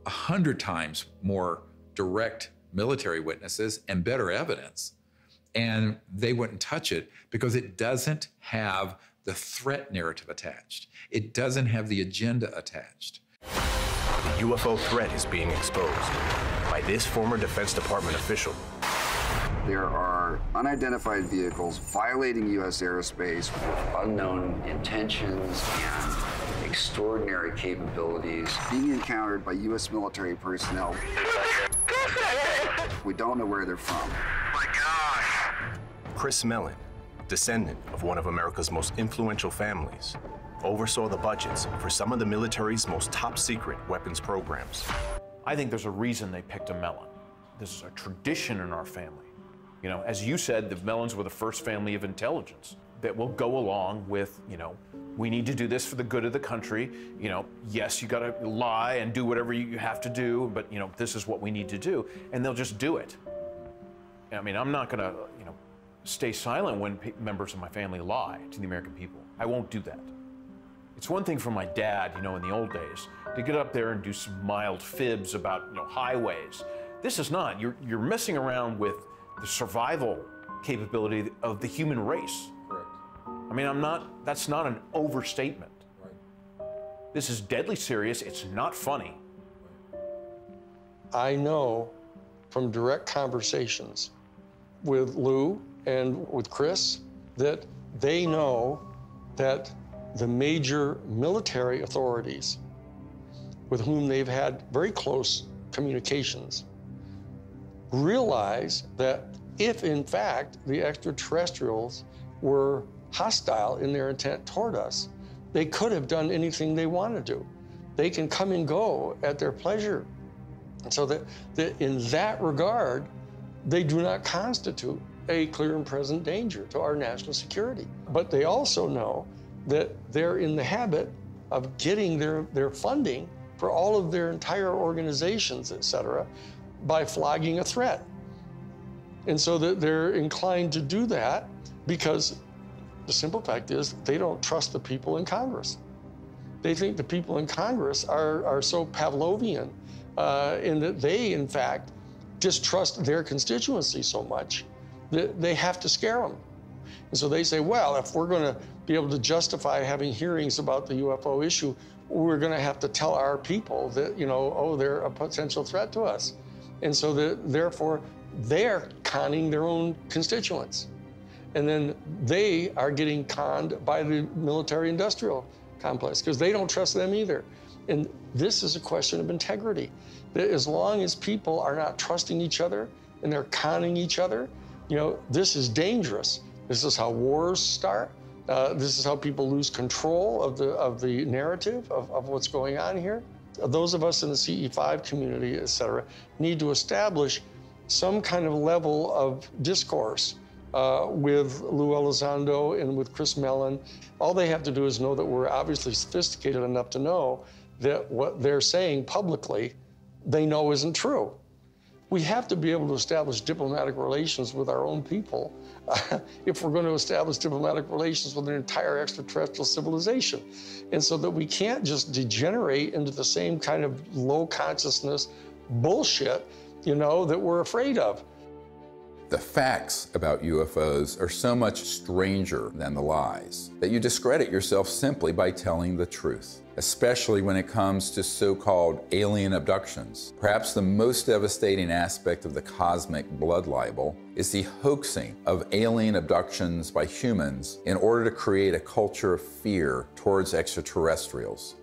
100 times more direct military witnesses and better evidence. And they wouldn't touch it because it doesn't have the threat narrative attached. It doesn't have the agenda attached. The UFO threat is being exposed by this former Defense Department official. There are unidentified vehicles violating U.S. airspace with unknown intentions and extraordinary capabilities being encountered by U.S. military personnel. We don't know where they're from. Chris Mellon, descendant of one of America's most influential families, oversaw the budgets for some of the military's most top-secret weapons programs. I think there's a reason they picked a Mellon. This is a tradition in our family. You know, as you said, the Mellons were the first family of intelligence that will go along with, you know, we need to do this for the good of the country. You know, yes, you gotta lie and do whatever you have to do, but, you know, this is what we need to do. And they'll just do it. I mean, I'm not gonna, you know, stay silent when members of my family lie to the American people. I won't do that. It's one thing for my dad, you know, in the old days, to get up there and do some mild fibs about, you know, highways. This is not. You're messing around with the survival capability of the human race. Correct. I mean, that's not an overstatement. Right. This is deadly serious. It's not funny. I know from direct conversations with Lou and with Chris that they know that the major military authorities with whom they've had very close communications realize that if, in fact, the extraterrestrials were hostile in their intent toward us, they could have done anything they want to do. They can come and go at their pleasure. And so that in that regard, they do not constitute a clear and present danger to our national security. But they also know that they're in the habit of getting their funding for all of their entire organizations, et cetera, by flogging a threat. And so that they're inclined to do that because the simple fact is they don't trust the people in Congress. They think the people in Congress are so Pavlovian in that they, in fact, distrust their constituency so much that they have to scare them. And so they say, well, if we're going to be able to justify having hearings about the UFO issue, we're going to have to tell our people that, you know, oh, they're a potential threat to us. And so therefore, they're conning their own constituents. And then they are getting conned by the military-industrial complex because they don't trust them either. And this is a question of integrity. That as long as people are not trusting each other and they're conning each other, you know, this is dangerous. This is how wars start. This is how people lose control of the narrative of what's going on here. Those of us in the CE5 community, et cetera, need to establish some kind of level of discourse with Lou Elizondo and with Chris Mellon. All they have to do is know that we're obviously sophisticated enough to know that what they're saying publicly, they know isn't true. We have to be able to establish diplomatic relations with our own people if we're going to establish diplomatic relations with an entire extraterrestrial civilization. And so that we can't just degenerate into the same kind of low consciousness bullshit, you know, that we're afraid of. The facts about UFOs are so much stranger than the lies that you discredit yourself simply by telling the truth, especially when it comes to so-called alien abductions. Perhaps the most devastating aspect of the cosmic blood libel is the hoaxing of alien abductions by humans in order to create a culture of fear towards extraterrestrials.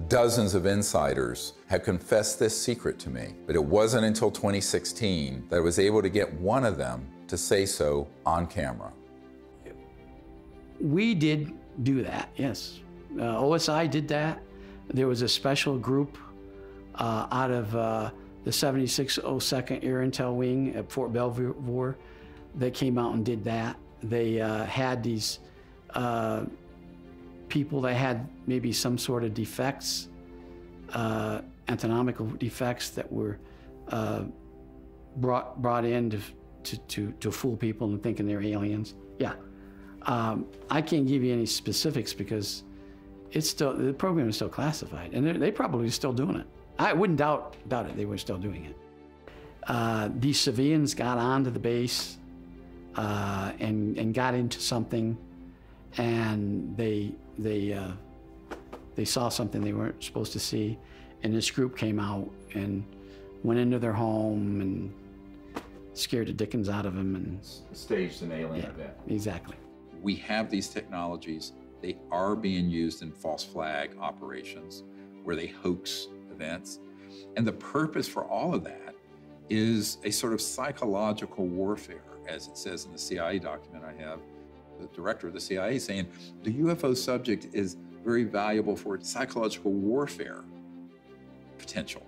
Dozens of insiders have confessed this secret to me, but it wasn't until 2016 that I was able to get one of them to say so on camera. We did do that, yes. OSI did that. There was a special group out of the 7602nd Air Intel Wing at Fort Belvoir that came out and did that. They had these people that had maybe some sort of defects, anatomical defects that were brought in to fool people into thinking they're aliens. Yeah, I can't give you any specifics because it's still, the program is still classified, and they probably still doing it. I wouldn't doubt it. They were still doing it. These civilians got onto the base and got into something, and they saw something they weren't supposed to see, and this group came out and went into their home and scared the dickens out of them and staged an alien event. Exactly. We have these technologies. They are being used in false flag operations where they hoax events. And the purpose for all of that is a sort of psychological warfare, as it says in the CIA document I have, the director of the CIA saying the UFO subject is very valuable for its psychological warfare potential.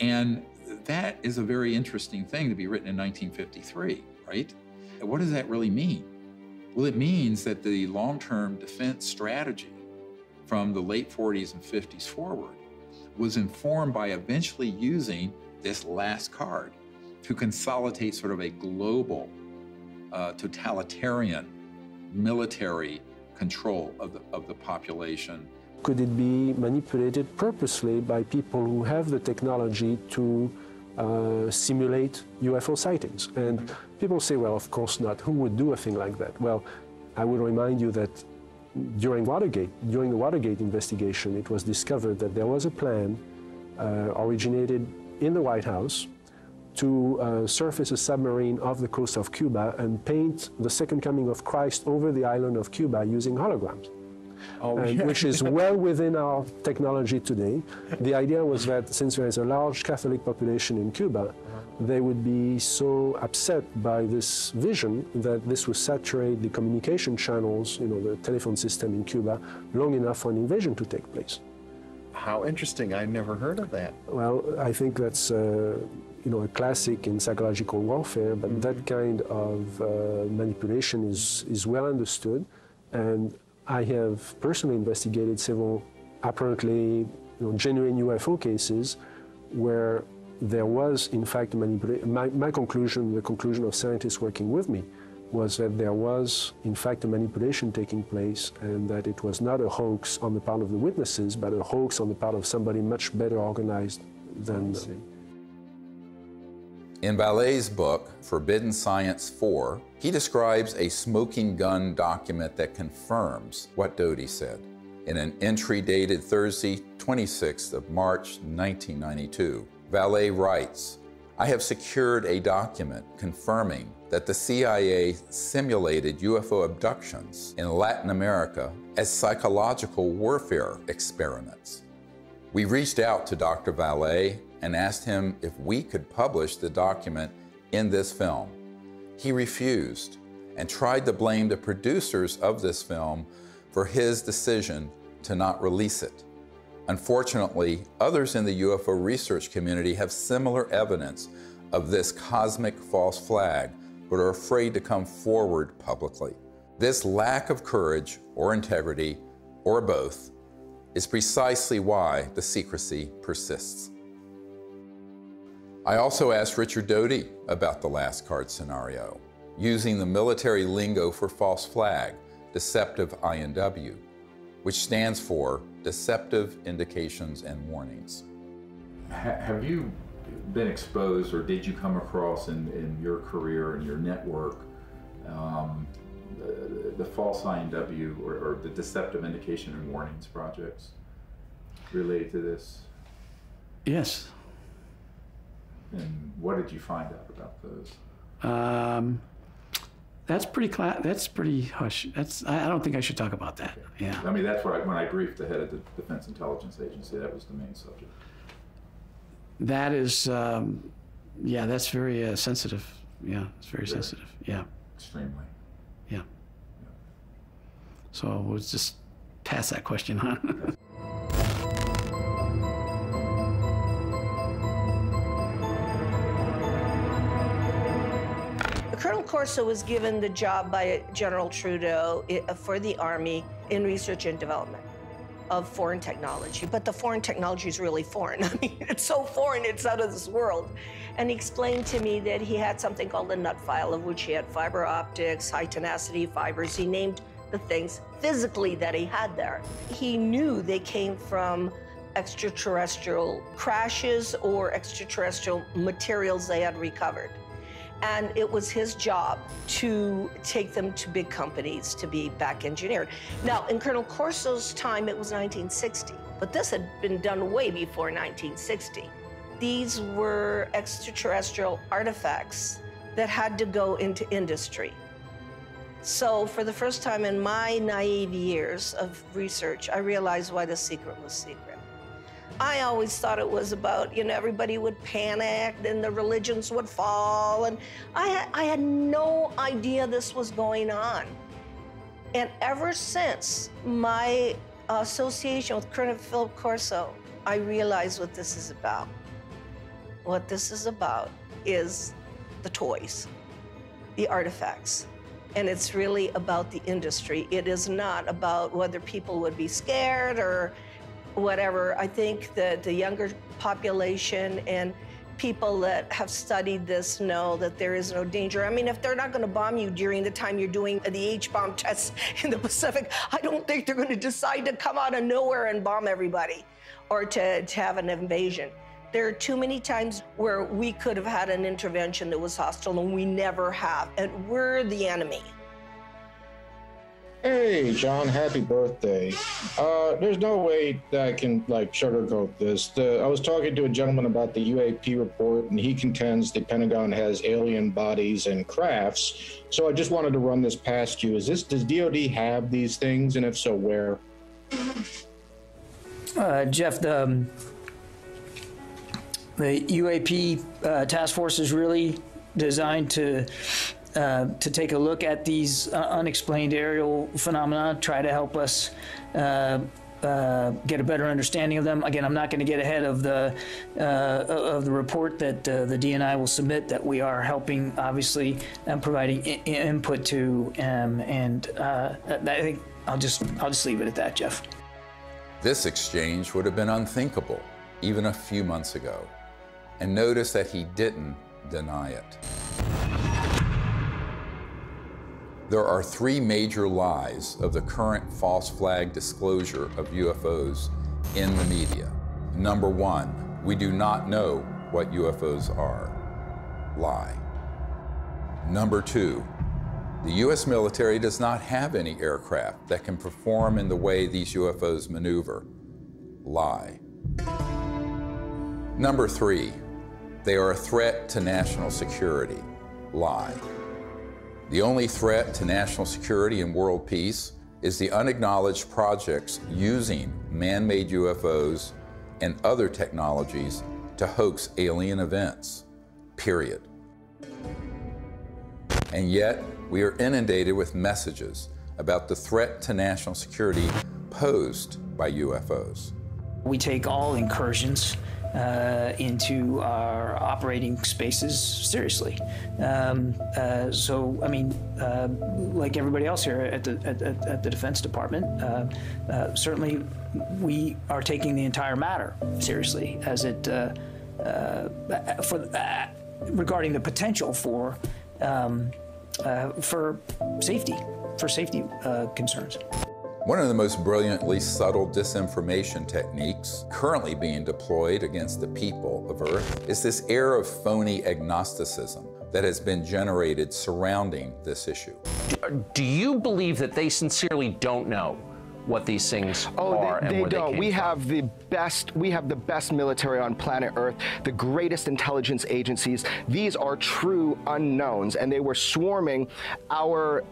And that is a very interesting thing to be written in 1953, right? And what does that really mean? Well, it means that the long-term defense strategy from the late 40s and 50s forward was informed by eventually using this last card to consolidate sort of a global, totalitarian military control of the population. Could it be manipulated purposely by people who have the technology to simulate UFO sightings? And people say, well, of course not. Who would do a thing like that? Well, I would remind you that during the Watergate investigation, it was discovered that there was a plan originated in the White House to surface a submarine off the coast of Cuba and paint the second coming of Christ over the island of Cuba using holograms. Which is well within our technology today. The idea was that since there is a large Catholic population in Cuba, they would be so upset by this vision that this would saturate the communication channels, the telephone system in Cuba, long enough for an invasion to take place. How interesting. I never heard of that. Well, I think that's a classic in psychological warfare, but that kind of manipulation is well understood. And I have personally investigated several apparently genuine UFO cases where there was, in fact, a manipulation. My conclusion, the conclusion of scientists working with me, was that there was, in fact, a manipulation taking place and that it was not a hoax on the part of the witnesses, but a hoax on the part of somebody much better organized than them. In Vallee's book, Forbidden Science 4, he describes a smoking gun document that confirms what Doty said. In an entry dated Thursday, 26th of March, 1992, Vallee writes, "I have secured a document confirming that the CIA simulated UFO abductions in Latin America as psychological warfare experiments. We reached out to Dr. Vallee and asked him if we could publish the document in this film. He refused and tried to blame the producers of this film for his decision to not release it. Unfortunately, others in the UFO research community have similar evidence of this cosmic false flag, but are afraid to come forward publicly. This lack of courage or integrity, or both, is precisely why the secrecy persists." I also asked Richard Doty about the last card scenario, using the military lingo for false flag, deceptive INW, which stands for Deceptive Indications and Warnings. Have you been exposed, or did you come across in your career and your network the false INW or the Deceptive Indication and Warnings projects related to this? Yes. And what did you find out about those? That's pretty hush. I don't think I should talk about that. Yeah. I mean, that's where when I briefed the head of the Defense Intelligence Agency, that was the main subject. That is, yeah, that's very sensitive. Yeah, it's very sensitive. Yeah. Extremely. Yeah. So we'll just pass that question on. Colonel Corso was given the job by General Trudeau for the Army in research and development of foreign technology. But the foreign technology is really foreign. I mean, it's so foreign, it's out of this world. And he explained to me that he had something called a nut file, of which he had fiber optics, high tenacity fibers. He named the things physically that he had there. He knew they came from extraterrestrial crashes or extraterrestrial materials they had recovered. And it was his job to take them to big companies to be back engineered. Now, in Colonel Corso's time, it was 1960, but this had been done way before 1960. These were extraterrestrial artifacts that had to go into industry. So for the first time in my naive years of research, I realized why the secret was secret. I always thought it was about, you know, everybody would panic, then the religions would fall, and I had no idea this was going on. And ever since my association with Colonel Philip Corso, I realized what this is about. What this is about is the toys, the artifacts. And it's really about the industry. It is not about whether people would be scared or whatever. I think that the younger population and people that have studied this know that there is no danger. I mean, if they're not going to bomb you during the time you're doing the H-bomb tests in the Pacific, I don't think they're going to decide to come out of nowhere and bomb everybody or to have an invasion. There are too many times where we could have had an intervention that was hostile, and we never have, and we're the enemy. Hey, John, happy birthday. There's no way that I can, sugarcoat this. I was talking to a gentleman about the UAP report, and he contends the Pentagon has alien bodies and crafts. So I just wanted to run this past you. Does DOD have these things, and if so, where? Jeff, the UAP task force is really designed to take a look at these unexplained aerial phenomena, try to help us get a better understanding of them. Again, I'm not going to get ahead of the report that the DNI will submit, that we are helping, obviously, and providing input to, and I think I'll just leave it at that, Jeff. This exchange would have been unthinkable even a few months ago. And notice that he didn't deny it. There are three major lies of the current false flag disclosure of UFOs in the media. Number one, we do not know what UFOs are. Lie. Number two, the U.S. military does not have any aircraft that can perform in the way these UFOs maneuver. Lie. Number three, they are a threat to national security. Lie. The only threat to national security and world peace is the unacknowledged projects using man-made UFOs and other technologies to hoax alien events, period. And yet, we are inundated with messages about the threat to national security posed by UFOs. We take all incursions into our operating spaces seriously. So, I mean, like everybody else here at the Defense Department, certainly we are taking the entire matter seriously as it regarding the potential for safety concerns. One of the most brilliantly subtle disinformation techniques currently being deployed against the people of Earth is this air of phony agnosticism that has been generated surrounding this issue. Do you believe that they sincerely don't know what these things are and they where don't. they came We from? have the best military on planet Earth, the greatest intelligence agencies. These are true unknowns, and they were swarming our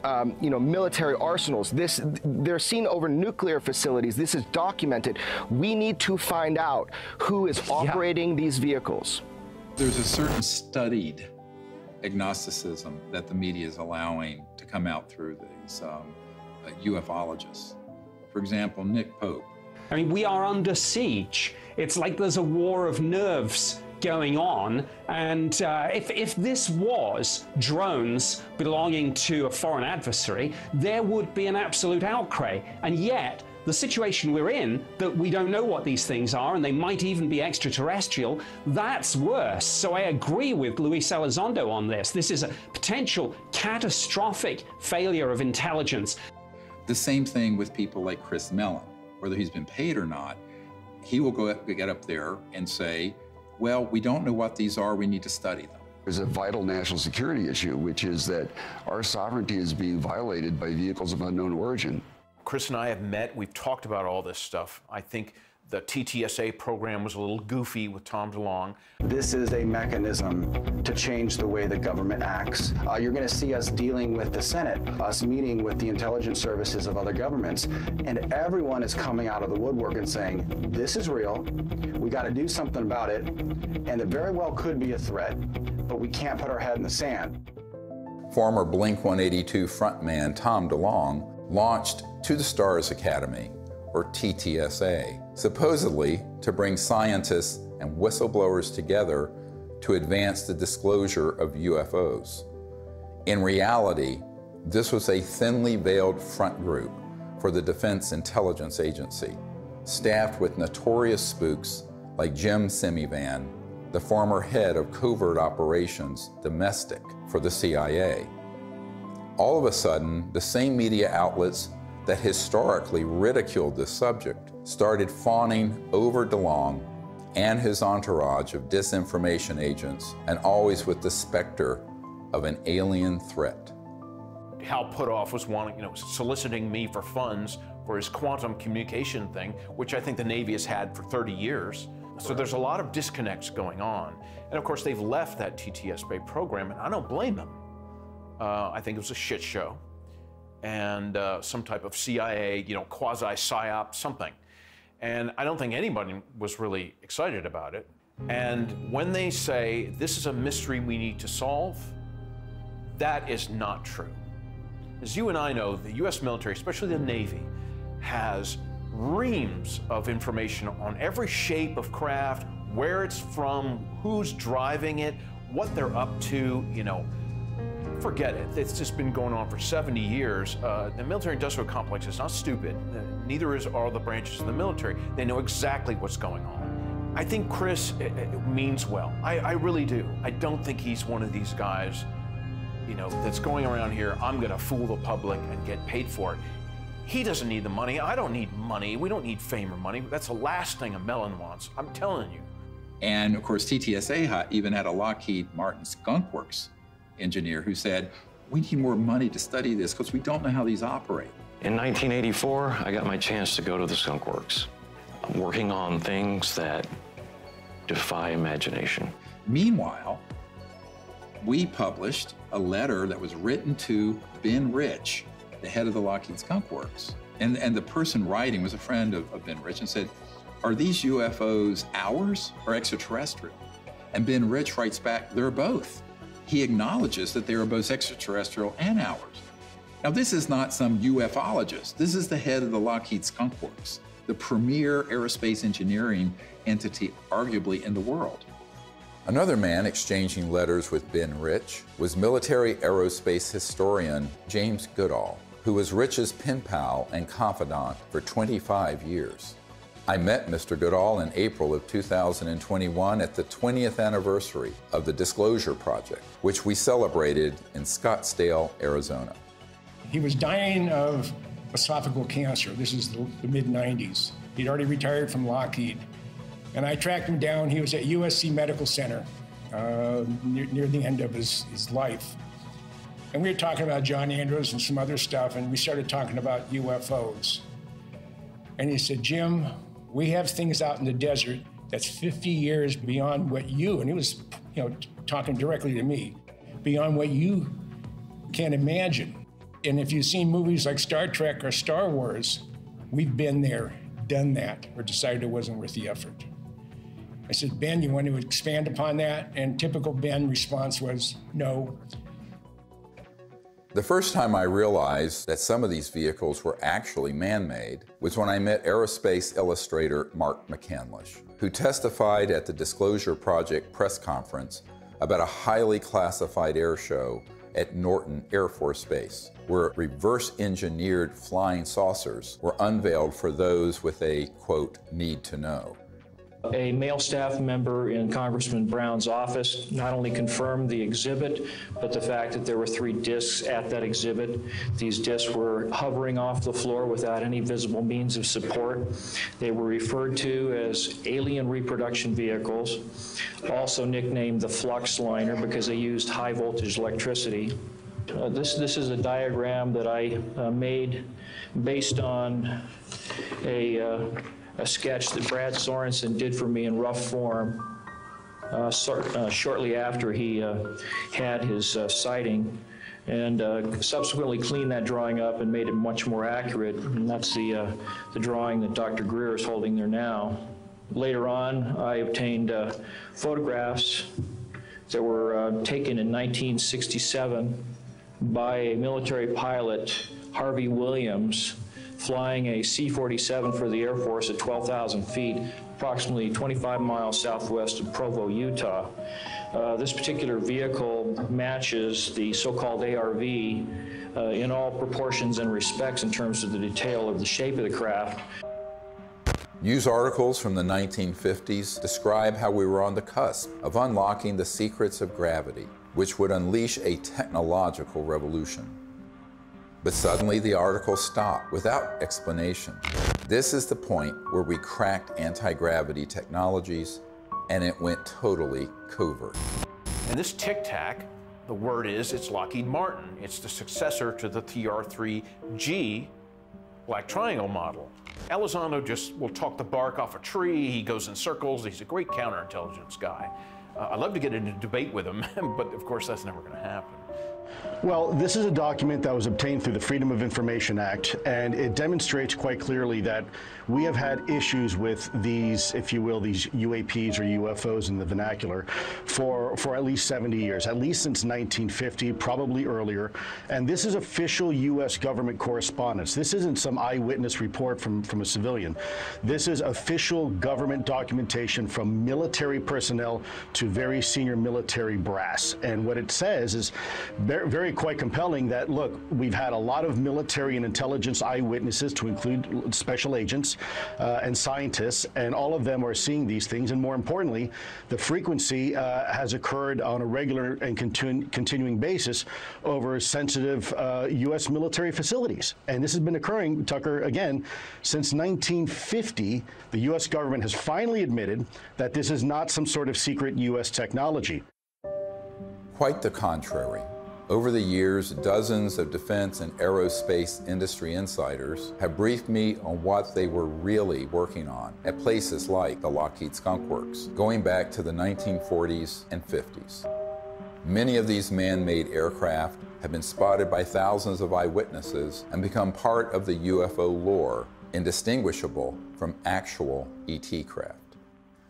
military arsenals. They're seen over nuclear facilities. This is documented. We need to find out who is operating these vehicles. There's a certain studied agnosticism that the media is allowing to come out through these ufologists. For example, Nick Pope. I mean, we are under siege. It's like there's a war of nerves going on. And if this was drones belonging to a foreign adversary, there would be an absolute outcry. And yet, the situation we're in, that we don't know what these things are, and they might even be extraterrestrial, that's worse. So I agree with Luis Elizondo on this. This is a potential catastrophic failure of intelligence. The same thing with people like Chris Mellon, whether he's been paid or not. he will get up there and say, well, we don't know what these are, we need to study them. There's a vital national security issue, which is that our sovereignty is being violated by vehicles of unknown origin. Chris and I have met, we've talked about all this stuff. I think the TTSA program was a little goofy with Tom DeLonge. This is a mechanism to change the way the government acts. You're going to see us dealing with the Senate, us meeting with the intelligence services of other governments, and everyone is coming out of the woodwork and saying, this is real, we got to do something about it, and it very well could be a threat, but we can't put our head in the sand. Former Blink-182 frontman Tom DeLonge launched To the Stars Academy, or TTSA, supposedly to bring scientists and whistleblowers together to advance the disclosure of UFOs. In reality, this was a thinly veiled front group for the Defense Intelligence Agency, staffed with notorious spooks like Jim Semivan, the former head of covert operations domestic for the CIA. All of a sudden, the same media outlets that historically ridiculed this subject started fawning over DeLonge and his entourage of disinformation agents, and always with the specter of an alien threat. Hal Puthoff was soliciting me for funds for his quantum communication thing, which I think the Navy has had for 30 years. So there's a lot of disconnects going on. And of course, they've left that TTSA program, and I don't blame them. I think it was a shit show. And some type of CIA, quasi-psyop, something. And I don't think anybody was really excited about it. And when they say, this is a mystery we need to solve, that is not true. As you and I know, the US military, especially the Navy, has reams of information on every shape of craft, where it's from, who's driving it, what they're up to, Forget it. It's just been going on for 70 years. The military-industrial complex is not stupid. Neither are the branches of the military. They know exactly what's going on. I think Chris means well. I really do. I don't think he's one of these guys, that's going around here, I'm going to fool the public and get paid for it. He doesn't need the money. I don't need money. We don't need fame or money. That's the last thing a melon wants. I'm telling you. And of course, TTSA even had a Lockheed Martin Skunk Works engineer who said, we need more money to study this because we don't know how these operate. In 1984, I got my chance to go to the Skunk Works. I'm working on things that defy imagination. Meanwhile, we published a letter that was written to Ben Rich, the head of the Lockheed Skunk Works. And the person writing was a friend of Ben Rich and said, are these UFOs ours or extraterrestrial? And Ben Rich writes back, they're both. He acknowledges that they are both extraterrestrial and ours. Now, this is not some ufologist. This is the head of the Lockheed Skunk Works, the premier aerospace engineering entity, arguably, in the world. Another man exchanging letters with Ben Rich was military aerospace historian James Goodall, who was Rich's pen pal and confidant for 25 years. I met Mr. Goodall in April of 2021 at the 20th anniversary of the Disclosure Project, which we celebrated in Scottsdale, Arizona. He was dying of esophageal cancer. This is the mid-90s. He'd already retired from Lockheed. And I tracked him down. He was at USC Medical Center near the end of his life. And we were talking about John Andrews and some other stuff, and we started talking about UFOs. And he said, Jim, we have things out in the desert that's 50 years beyond what you, and he was talking directly to me, beyond what you can imagine. And if you've seen movies like Star Trek or Star Wars, we've been there, done that, or decided it wasn't worth the effort. I said, Ben, you want to expand upon that? And typical Ben response was, no. The first time I realized that some of these vehicles were actually man-made was when I met aerospace illustrator Mark McCandlish, who testified at the Disclosure Project press conference about a highly classified air show at Norton Air Force Base, where reverse-engineered flying saucers were unveiled for those with a, quote, need to know. A male staff member in Congressman Brown's office not only confirmed the exhibit, but the fact that there were 3 discs at that exhibit. These discs were hovering off the floor without any visible means of support. They were referred to as alien reproduction vehicles, also nicknamed the flux liner because they used high voltage electricity. This is a diagram that I made based on a sketch that Brad Sorensen did for me in rough form shortly after he had his sighting, and subsequently cleaned that drawing up and made it much more accurate. And that's the drawing that Dr. Greer is holding there now. Later on, I obtained photographs that were taken in 1967 by a military pilot, Harvey Williams, flying a C-47 for the Air Force at 12,000 feet, approximately 25 miles southwest of Provo, Utah. This particular vehicle matches the so-called ARV in all proportions and respects in terms of the detail of the shape of the craft. News articles from the 1950s describe how we were on the cusp of unlocking the secrets of gravity, which would unleash a technological revolution. But suddenly the article stopped without explanation. This is the point where we cracked anti-gravity technologies and it went totally covert. And this Tic Tac, the word is, it's Lockheed Martin. It's the successor to the TR-3G Black Triangle model. Elizondo just will talk the bark off a tree. He goes in circles. He's a great counterintelligence guy. I'd love to get into a debate with him, but of course that's never going to happen. Well, this is a document that was obtained through the Freedom of Information Act, and it demonstrates quite clearly that we have had issues with these, if you will, these UAPs or UFOs in the vernacular for at least 70 years, at least since 1950, probably earlier. And this is official U.S. government correspondence. This isn't some eyewitness report from a civilian. This is official government documentation from military personnel to very senior military brass. And what it says is very quite compelling that, look, we've had a lot of military and intelligence eyewitnesses, to include special agents and scientists, and all of them are seeing these things. And more importantly, the frequency has occurred on a regular and continuing basis over sensitive U.S. military facilities. And this has been occurring, Tucker, again, since 1950. The U.S. government has finally admitted that this is not some sort of secret U.S. technology. Quite the contrary. Over the years, dozens of defense and aerospace industry insiders have briefed me on what they were really working on at places like the Lockheed Skunk Works, going back to the 1940s and 50s. Many of these man-made aircraft have been spotted by thousands of eyewitnesses and become part of the UFO lore, indistinguishable from actual ET craft.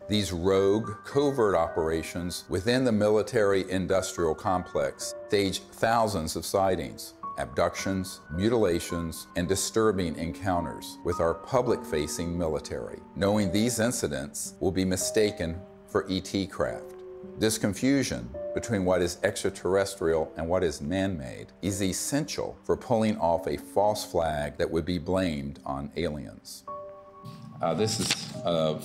These rogue, covert operations within the military-industrial complex stage thousands of sightings, abductions, mutilations, and disturbing encounters with our public-facing military, knowing these incidents will be mistaken for ET craft. This confusion between what is extraterrestrial and what is man-made is essential for pulling off a false flag that would be blamed on aliens. This is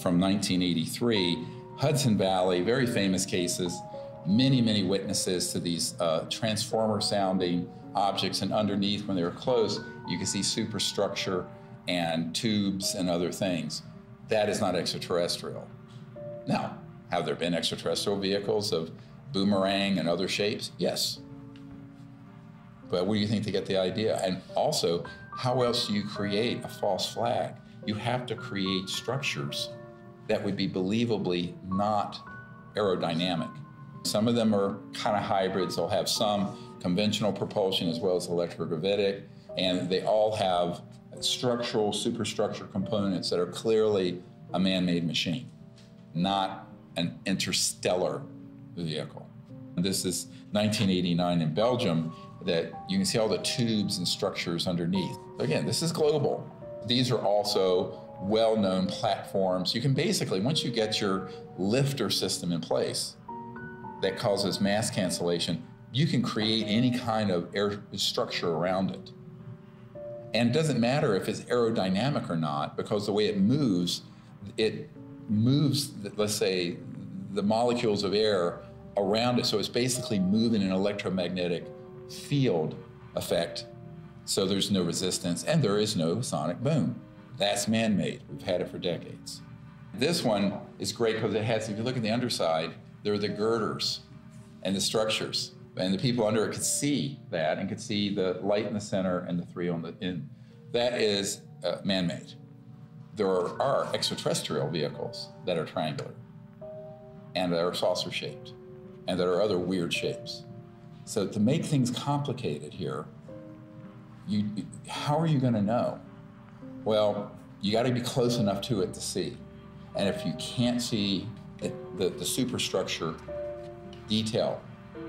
from 1983, Hudson Valley, very famous cases, many witnesses to these transformer-sounding objects, and underneath, when they were close, you can see superstructure and tubes and other things. That is not extraterrestrial. Now, have there been extraterrestrial vehicles of boomerang and other shapes? Yes. But where do you think they get the idea? And also, how else do you create a false flag? You have to create structures that would be believably not aerodynamic. Some of them are kind of hybrids. They'll have some conventional propulsion as well as electrogravitic, and they all have structural, superstructure components that are clearly a man-made machine, not an interstellar vehicle. This is 1989 in Belgium, that you can see all the tubes and structures underneath. Again, this is global. These are also well-known platforms. You can basically, once you get your lifter system in place that causes mass cancellation, you can create any kind of air structure around it. And it doesn't matter if it's aerodynamic or not, because the way it moves, it moves, let's say, the molecules of air around it. So it's basically moving an electromagnetic field effect. So there's no resistance and there is no sonic boom. That's man-made. We've had it for decades. This one is great because it has, if you look at the underside, there are the girders and the structures. And the people under it could see that and could see the light in the center and the three on the end. That is man-made. There are extraterrestrial vehicles that are triangular and that are saucer-shaped and that are other weird shapes. So to make things complicated here, how are you going to know? Well, you got to be close enough to it to see. And if you can't see the superstructure detail,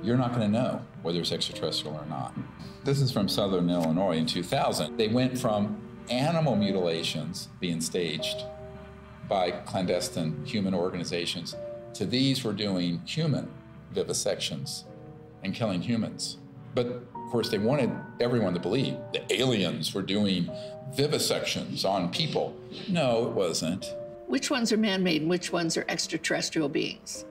you're not going to know whether it's extraterrestrial or not. This is from Southern Illinois in 2000. They went from animal mutilations being staged by clandestine human organizations to these were doing human vivisections and killing humans. But of course, they wanted everyone to believe the aliens were doing vivisections on people. No, it wasn't. Which ones are man-made and which ones are extraterrestrial beings?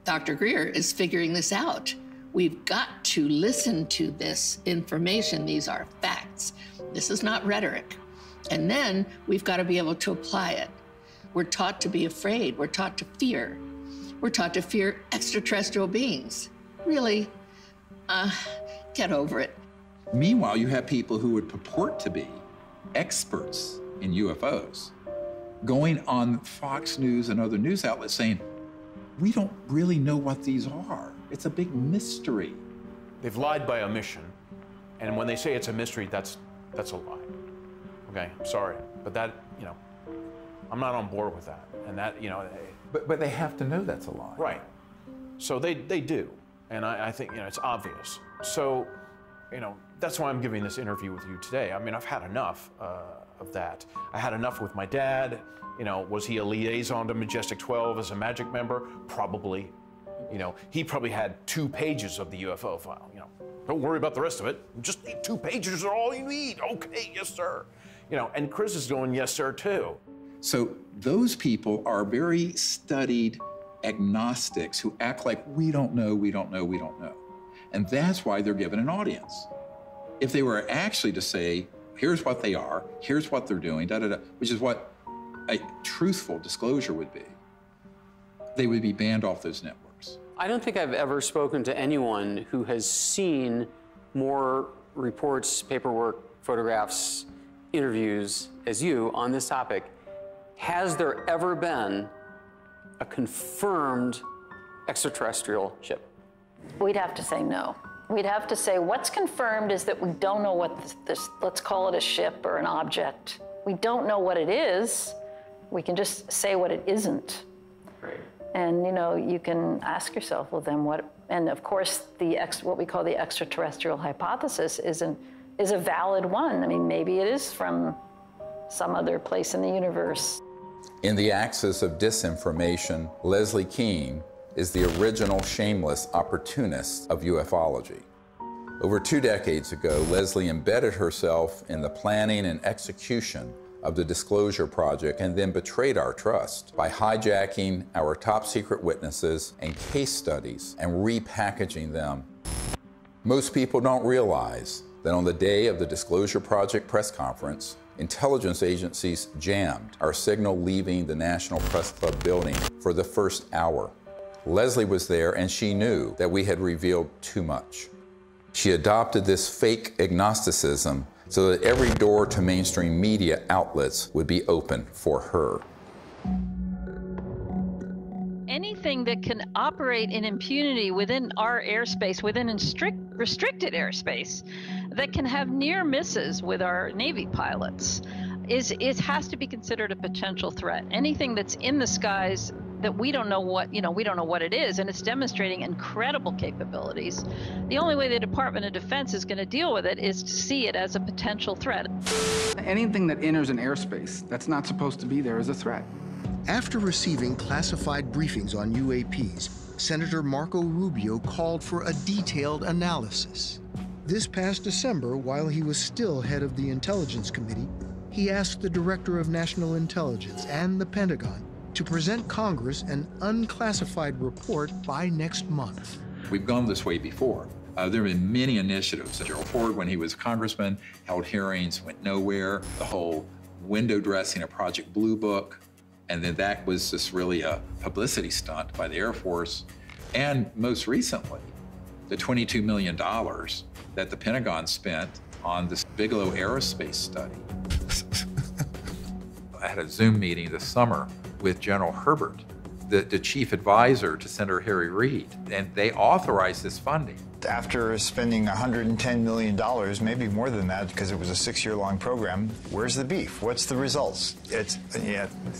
Dr. Greer is figuring this out. We've got to listen to this information. These are facts. This is not rhetoric. And then we've got to be able to apply it. We're taught to be afraid. We're taught to fear. We're taught to fear extraterrestrial beings. Really? Get over it. Meanwhile, you have people who would purport to be experts in UFOs going on Fox News and other news outlets saying, we don't really know what these are. It's a big mystery. They've lied by omission. And when they say it's a mystery, that's a lie. Okay, I'm sorry. But that, you know, I'm not on board with that. And that, you know. But they have to know that's a lie. Right. So they do. And I think, you know, it's obvious. So, you know, that's why I'm giving this interview with you today. I mean, I've had enough of that. I had enough with my dad. You know, was he a liaison to Majestic 12 as a magic member? Probably. You know, he probably had 2 pages of the UFO file. You know, don't worry about the rest of it. Just need 2 pages are all you need. Okay, yes, sir. You know, and Chris is going, yes, sir, too. So those people are very studied agnostics who act like we don't know, we don't know, we don't know. And that's why they're given an audience. If they were actually to say, here's what they are, here's what they're doing, which is what a truthful disclosure would be, they would be banned off those networks. I don't think I've ever spoken to anyone who has seen more reports, paperwork, photographs, interviews as you on this topic. Has there ever been a confirmed extraterrestrial ship? We'd have to say no. We'd have to say what's confirmed is that we don't know what this, let's call it a ship or an object. We don't know what it is. We can just say what it isn't. Right. And, you know, you can ask yourself, well, then what? And of course, what we call the extraterrestrial hypothesis is a valid one. I mean, maybe it is from some other place in the universe. In the axis of disinformation, Leslie Kean is the original shameless opportunist of ufology. Over 2 decades ago, Leslie embedded herself in the planning and execution of the Disclosure Project and then betrayed our trust by hijacking our top secret witnesses and case studies and repackaging them. Most people don't realize that on the day of the Disclosure Project press conference, intelligence agencies jammed our signal leaving the National Press Club building for the first hour. Leslie was there and she knew that we had revealed too much. She adopted this fake agnosticism so that every door to mainstream media outlets would be open for her. Anything that can operate in impunity within our airspace, within restricted airspace, that can have near misses with our Navy pilots, has to be considered a potential threat. Anything that's in the skies that we don't know what, we don't know what it is, and it's demonstrating incredible capabilities. The only way the Department of Defense is going to deal with it is to see it as a potential threat. Anything that enters an airspace that's not supposed to be there is a threat. After receiving classified briefings on UAPs, Senator Marco Rubio called for a detailed analysis. This past December, while he was still head of the Intelligence Committee, he asked the Director of National Intelligence and the Pentagon to present Congress an unclassified report by next month. We've gone this way before. There have been many initiatives. Gerald Ford, when he was congressman, held hearings, went nowhere. The whole window dressing of Project Blue Book, and then that was just really a publicity stunt by the Air Force. And most recently, the $22 million that the Pentagon spent on this Bigelow aerospace study. I had a Zoom meeting this summer with General Herbert, the chief advisor to Senator Harry Reid, and they authorized this funding. After spending $110 million, maybe more than that, because it was a 6-year-long program, where's the beef? What's the results?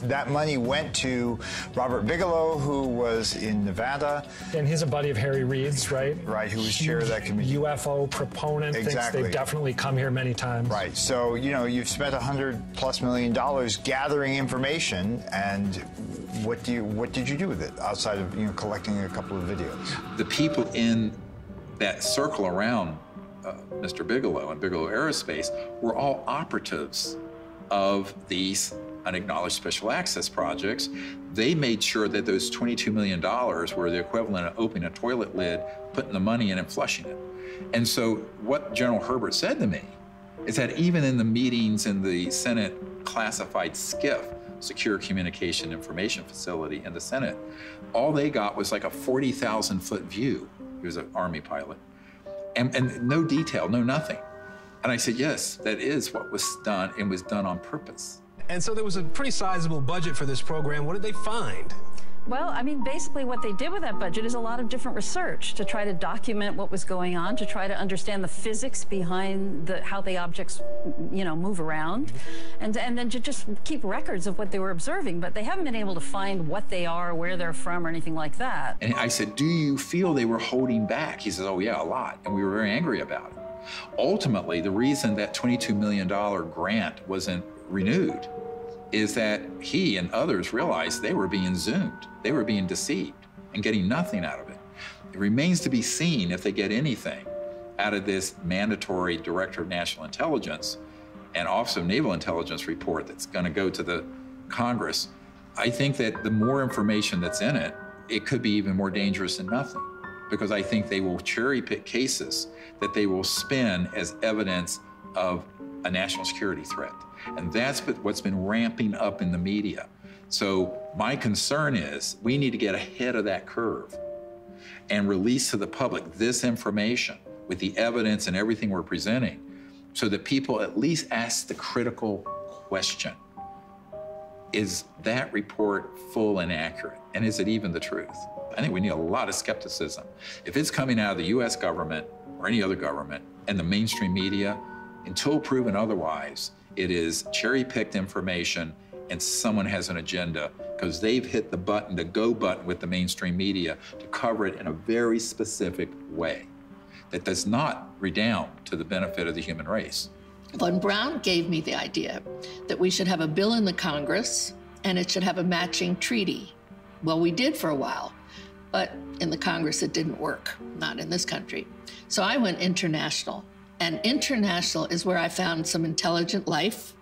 That money went to Robert Bigelow, who was in Nevada. And he's a buddy of Harry Reid's, right? Right, who was chair of that committee. UFO proponent, exactly. Thinks they've definitely come here many times. Right, so, you've spent $100+ million gathering information, and what did you do with it, outside of, collecting a couple of videos? The people in that circle around Mr. Bigelow and Bigelow Aerospace were all operatives of these unacknowledged special access projects. They made sure that those $22 million were the equivalent of opening a toilet lid, putting the money in and flushing it. And so what General Herbert said to me is that even in the meetings in the Senate classified SCIF, Secure Communication Information Facility in the Senate, all they got was like a 40,000-foot view. He was an Army pilot, and no detail, no nothing. And I said, yes, that is what was done, and was done on purpose. And so there was a pretty sizable budget for this program. What did they find? Well, I mean, basically what they did with that budget is a lot of different research to try to document what was going on, to try to understand the physics behind how the objects, move around, and then to just keep records of what they were observing. But they haven't been able to find what they are, where they're from, or anything like that. And I said, do you feel they were holding back? He says, oh yeah, a lot. And we were very angry about it. Ultimately, the reason that $22 million grant wasn't renewed is that he and others realized they were being zoomed. They were being deceived and getting nothing out of it. It remains to be seen if they get anything out of this mandatory Director of National Intelligence and Office of Naval Intelligence report that's going to go to the Congress. I think that the more information that's in it, it could be even more dangerous than nothing, because I think they will cherry pick cases that they will spin as evidence of a national security threat. And that's what's been ramping up in the media. So my concern is we need to get ahead of that curve and release to the public this information with the evidence and everything we're presenting, so that people at least ask the critical question: is that report full and accurate? And is it even the truth? I think we need a lot of skepticism. If it's coming out of the US government or any other government and the mainstream media, until proven otherwise, it is cherry-picked information and someone has an agenda because they've hit the button, the go button with the mainstream media to cover it in a very specific way that does not redound to the benefit of the human race. Von Braun gave me the idea that we should have a bill in the Congress and it should have a matching treaty. Well, we did for a while, but in the Congress it didn't work, not in this country. So I went international. And international is where I found some intelligent life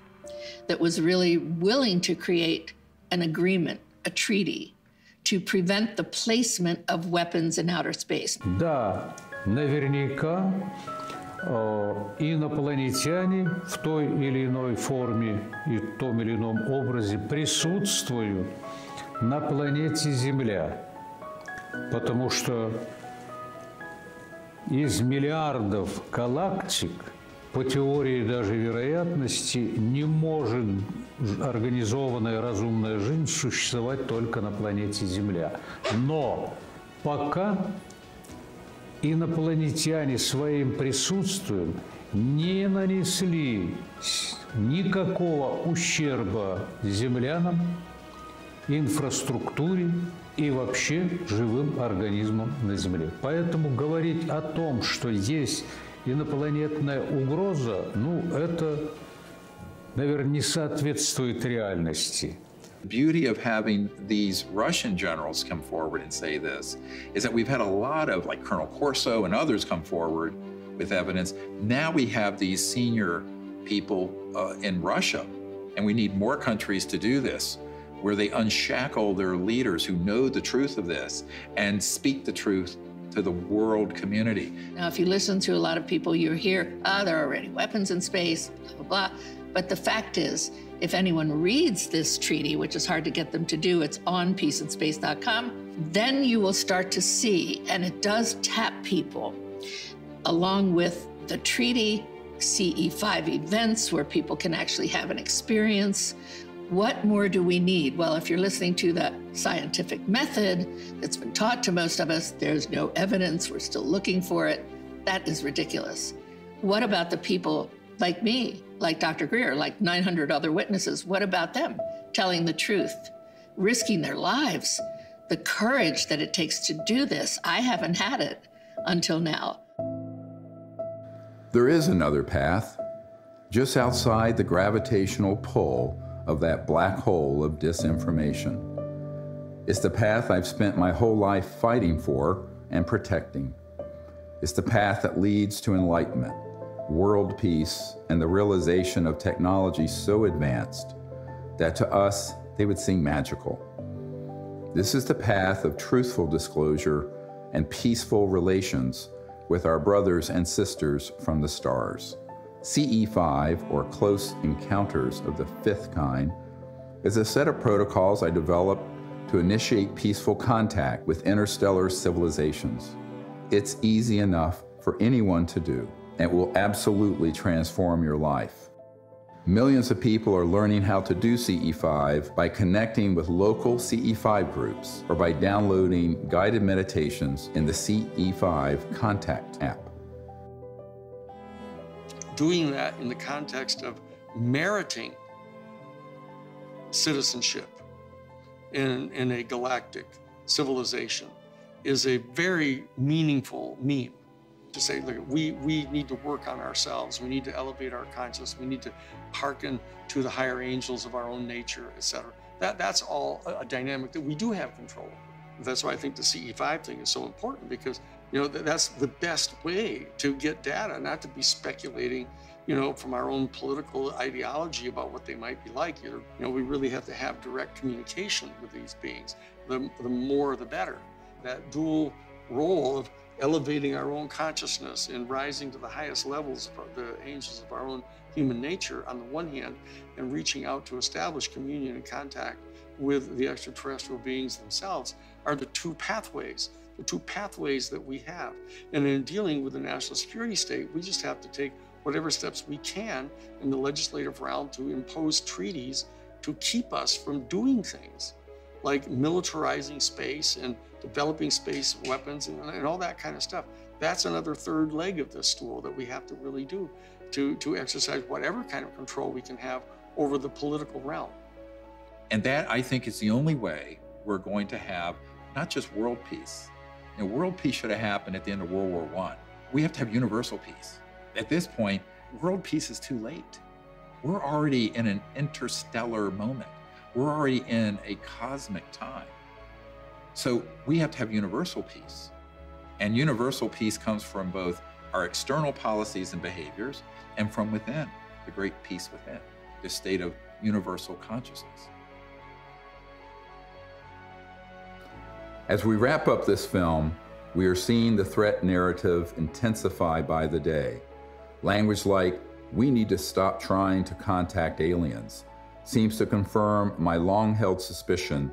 that was really willing to create an agreement, a treaty, to prevent the placement of weapons in outer space. Да, наверняка инопланетяне в той или иной форме и в том или ином образе присутствуют на планете Земля, потому что из миллиардов галактик, по теории даже вероятности, не может организованная разумная жизнь существовать только на планете Земля. Но пока инопланетяне своим присутствием не нанесли никакого ущерба землянам, инфраструктуре и вообще живым организмам на Земле. Поэтому говорить о том, что есть инопланетная угроза, это, наверное, не соответствует реальности. The beauty of having these Russian generals come forward and say this is that we've had a lot of, like Colonel Corso and others, come forward with evidence. Now we have these senior people in Russia And we need more countries to do this, where they unshackle their leaders who know the truth of this and speak the truth to the world community. Now, if you listen to a lot of people, you hear, there are already weapons in space, blah, blah, blah. But the fact is, if anyone reads this treaty, which is hard to get them to do, it's on peaceandspace.com, then you will start to see, and it does tap people, along with the treaty, CE5 events where people can actually have an experience. What more do we need? Well, if you're listening to the scientific method that's been taught to most of us, there's no evidence, we're still looking for it. That is ridiculous. What about the people like me, like Dr. Greer, like 900 other witnesses? What about them telling the truth, risking their lives? The courage that it takes to do this, I haven't had it until now. There is another path, just outside the gravitational pull of that black hole of disinformation. It's the path I've spent my whole life fighting for and protecting. It's the path that leads to enlightenment, world peace, and the realization of technology so advanced that to us, they would seem magical. This is the path of truthful disclosure and peaceful relations with our brothers and sisters from the stars. CE5, or Close Encounters of the Fifth Kind, is a set of protocols I developed to initiate peaceful contact with interstellar civilizations. It's easy enough for anyone to do, and it will absolutely transform your life. Millions of people are learning how to do CE5 by connecting with local CE5 groups or by downloading guided meditations in the CE5 Contact app. Doing that in the context of meriting citizenship in a galactic civilization is a very meaningful meme. To say, look, we need to work on ourselves. We need to elevate our consciousness. We need to hearken to the higher angels of our own nature, etc. That's all a dynamic that we do have control over. That's why I think the CE5 thing is so important, because that's the best way to get data, not to be speculating, from our own political ideology about what they might be like. We really have to have direct communication with these beings. The more, the better. That dual role of elevating our own consciousness and rising to the highest levels of the angels of our own human nature on the one hand, and reaching out to establish communion and contact with the extraterrestrial beings themselves, are the two pathways that we have. And in dealing with the national security state, we just have to take whatever steps we can in the legislative realm to impose treaties to keep us from doing things like militarizing space and developing space weapons and all that kind of stuff. That's another third leg of this stool that we have to really do to exercise whatever kind of control we can have over the political realm. And that, I think, is the only way we're going to have not just world peace. World peace should have happened at the end of World War I. We have to have universal peace. At this point, world peace is too late. We're already in an interstellar moment. We're already in a cosmic time. So we have to have universal peace. And universal peace comes from both our external policies and behaviors and from within, the great peace within, this state of universal consciousness. As we wrap up this film, we are seeing the threat narrative intensify by the day. Language like, "We need to stop trying to contact aliens," seems to confirm my long-held suspicion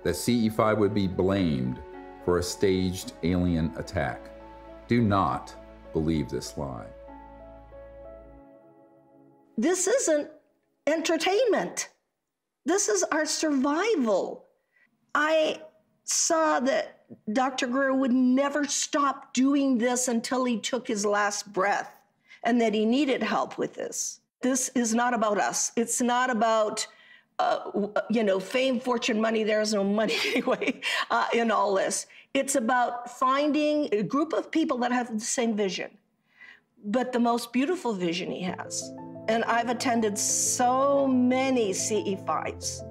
that CE5 would be blamed for a staged alien attack. Do not believe this lie. This isn't entertainment. This is our survival. I saw that Dr. Greer would never stop doing this until he took his last breath, and that he needed help with this. This is not about us. It's not about, fame, fortune, money. There is no money anyway in all this. It's about finding a group of people that have the same vision, but the most beautiful vision he has. And I've attended so many CE5s,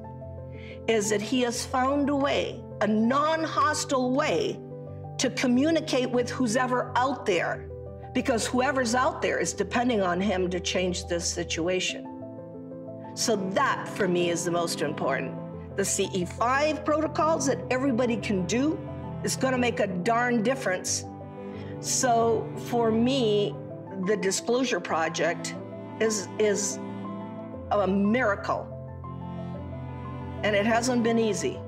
is that he has found a way, a non-hostile way, to communicate with who's ever out there, because whoever's out there is depending on him to change this situation. So that, for me, is the most important. The CE5 protocols that everybody can do is going to make a darn difference. So for me, the Disclosure Project is a miracle. And it hasn't been easy.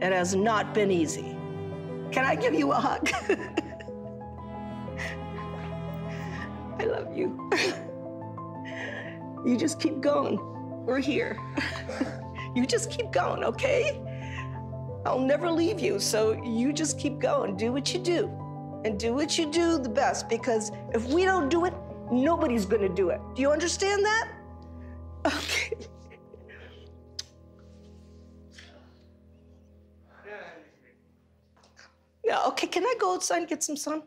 It has not been easy. Can I give you a hug? I love you. You just keep going. We're here. You just keep going, okay? I'll never leave you, so you just keep going. Do what you do. And do what you do the best, because if we don't do it, nobody's gonna do it. Do you understand that? Okay. Yeah, okay, can I go outside and get some sun?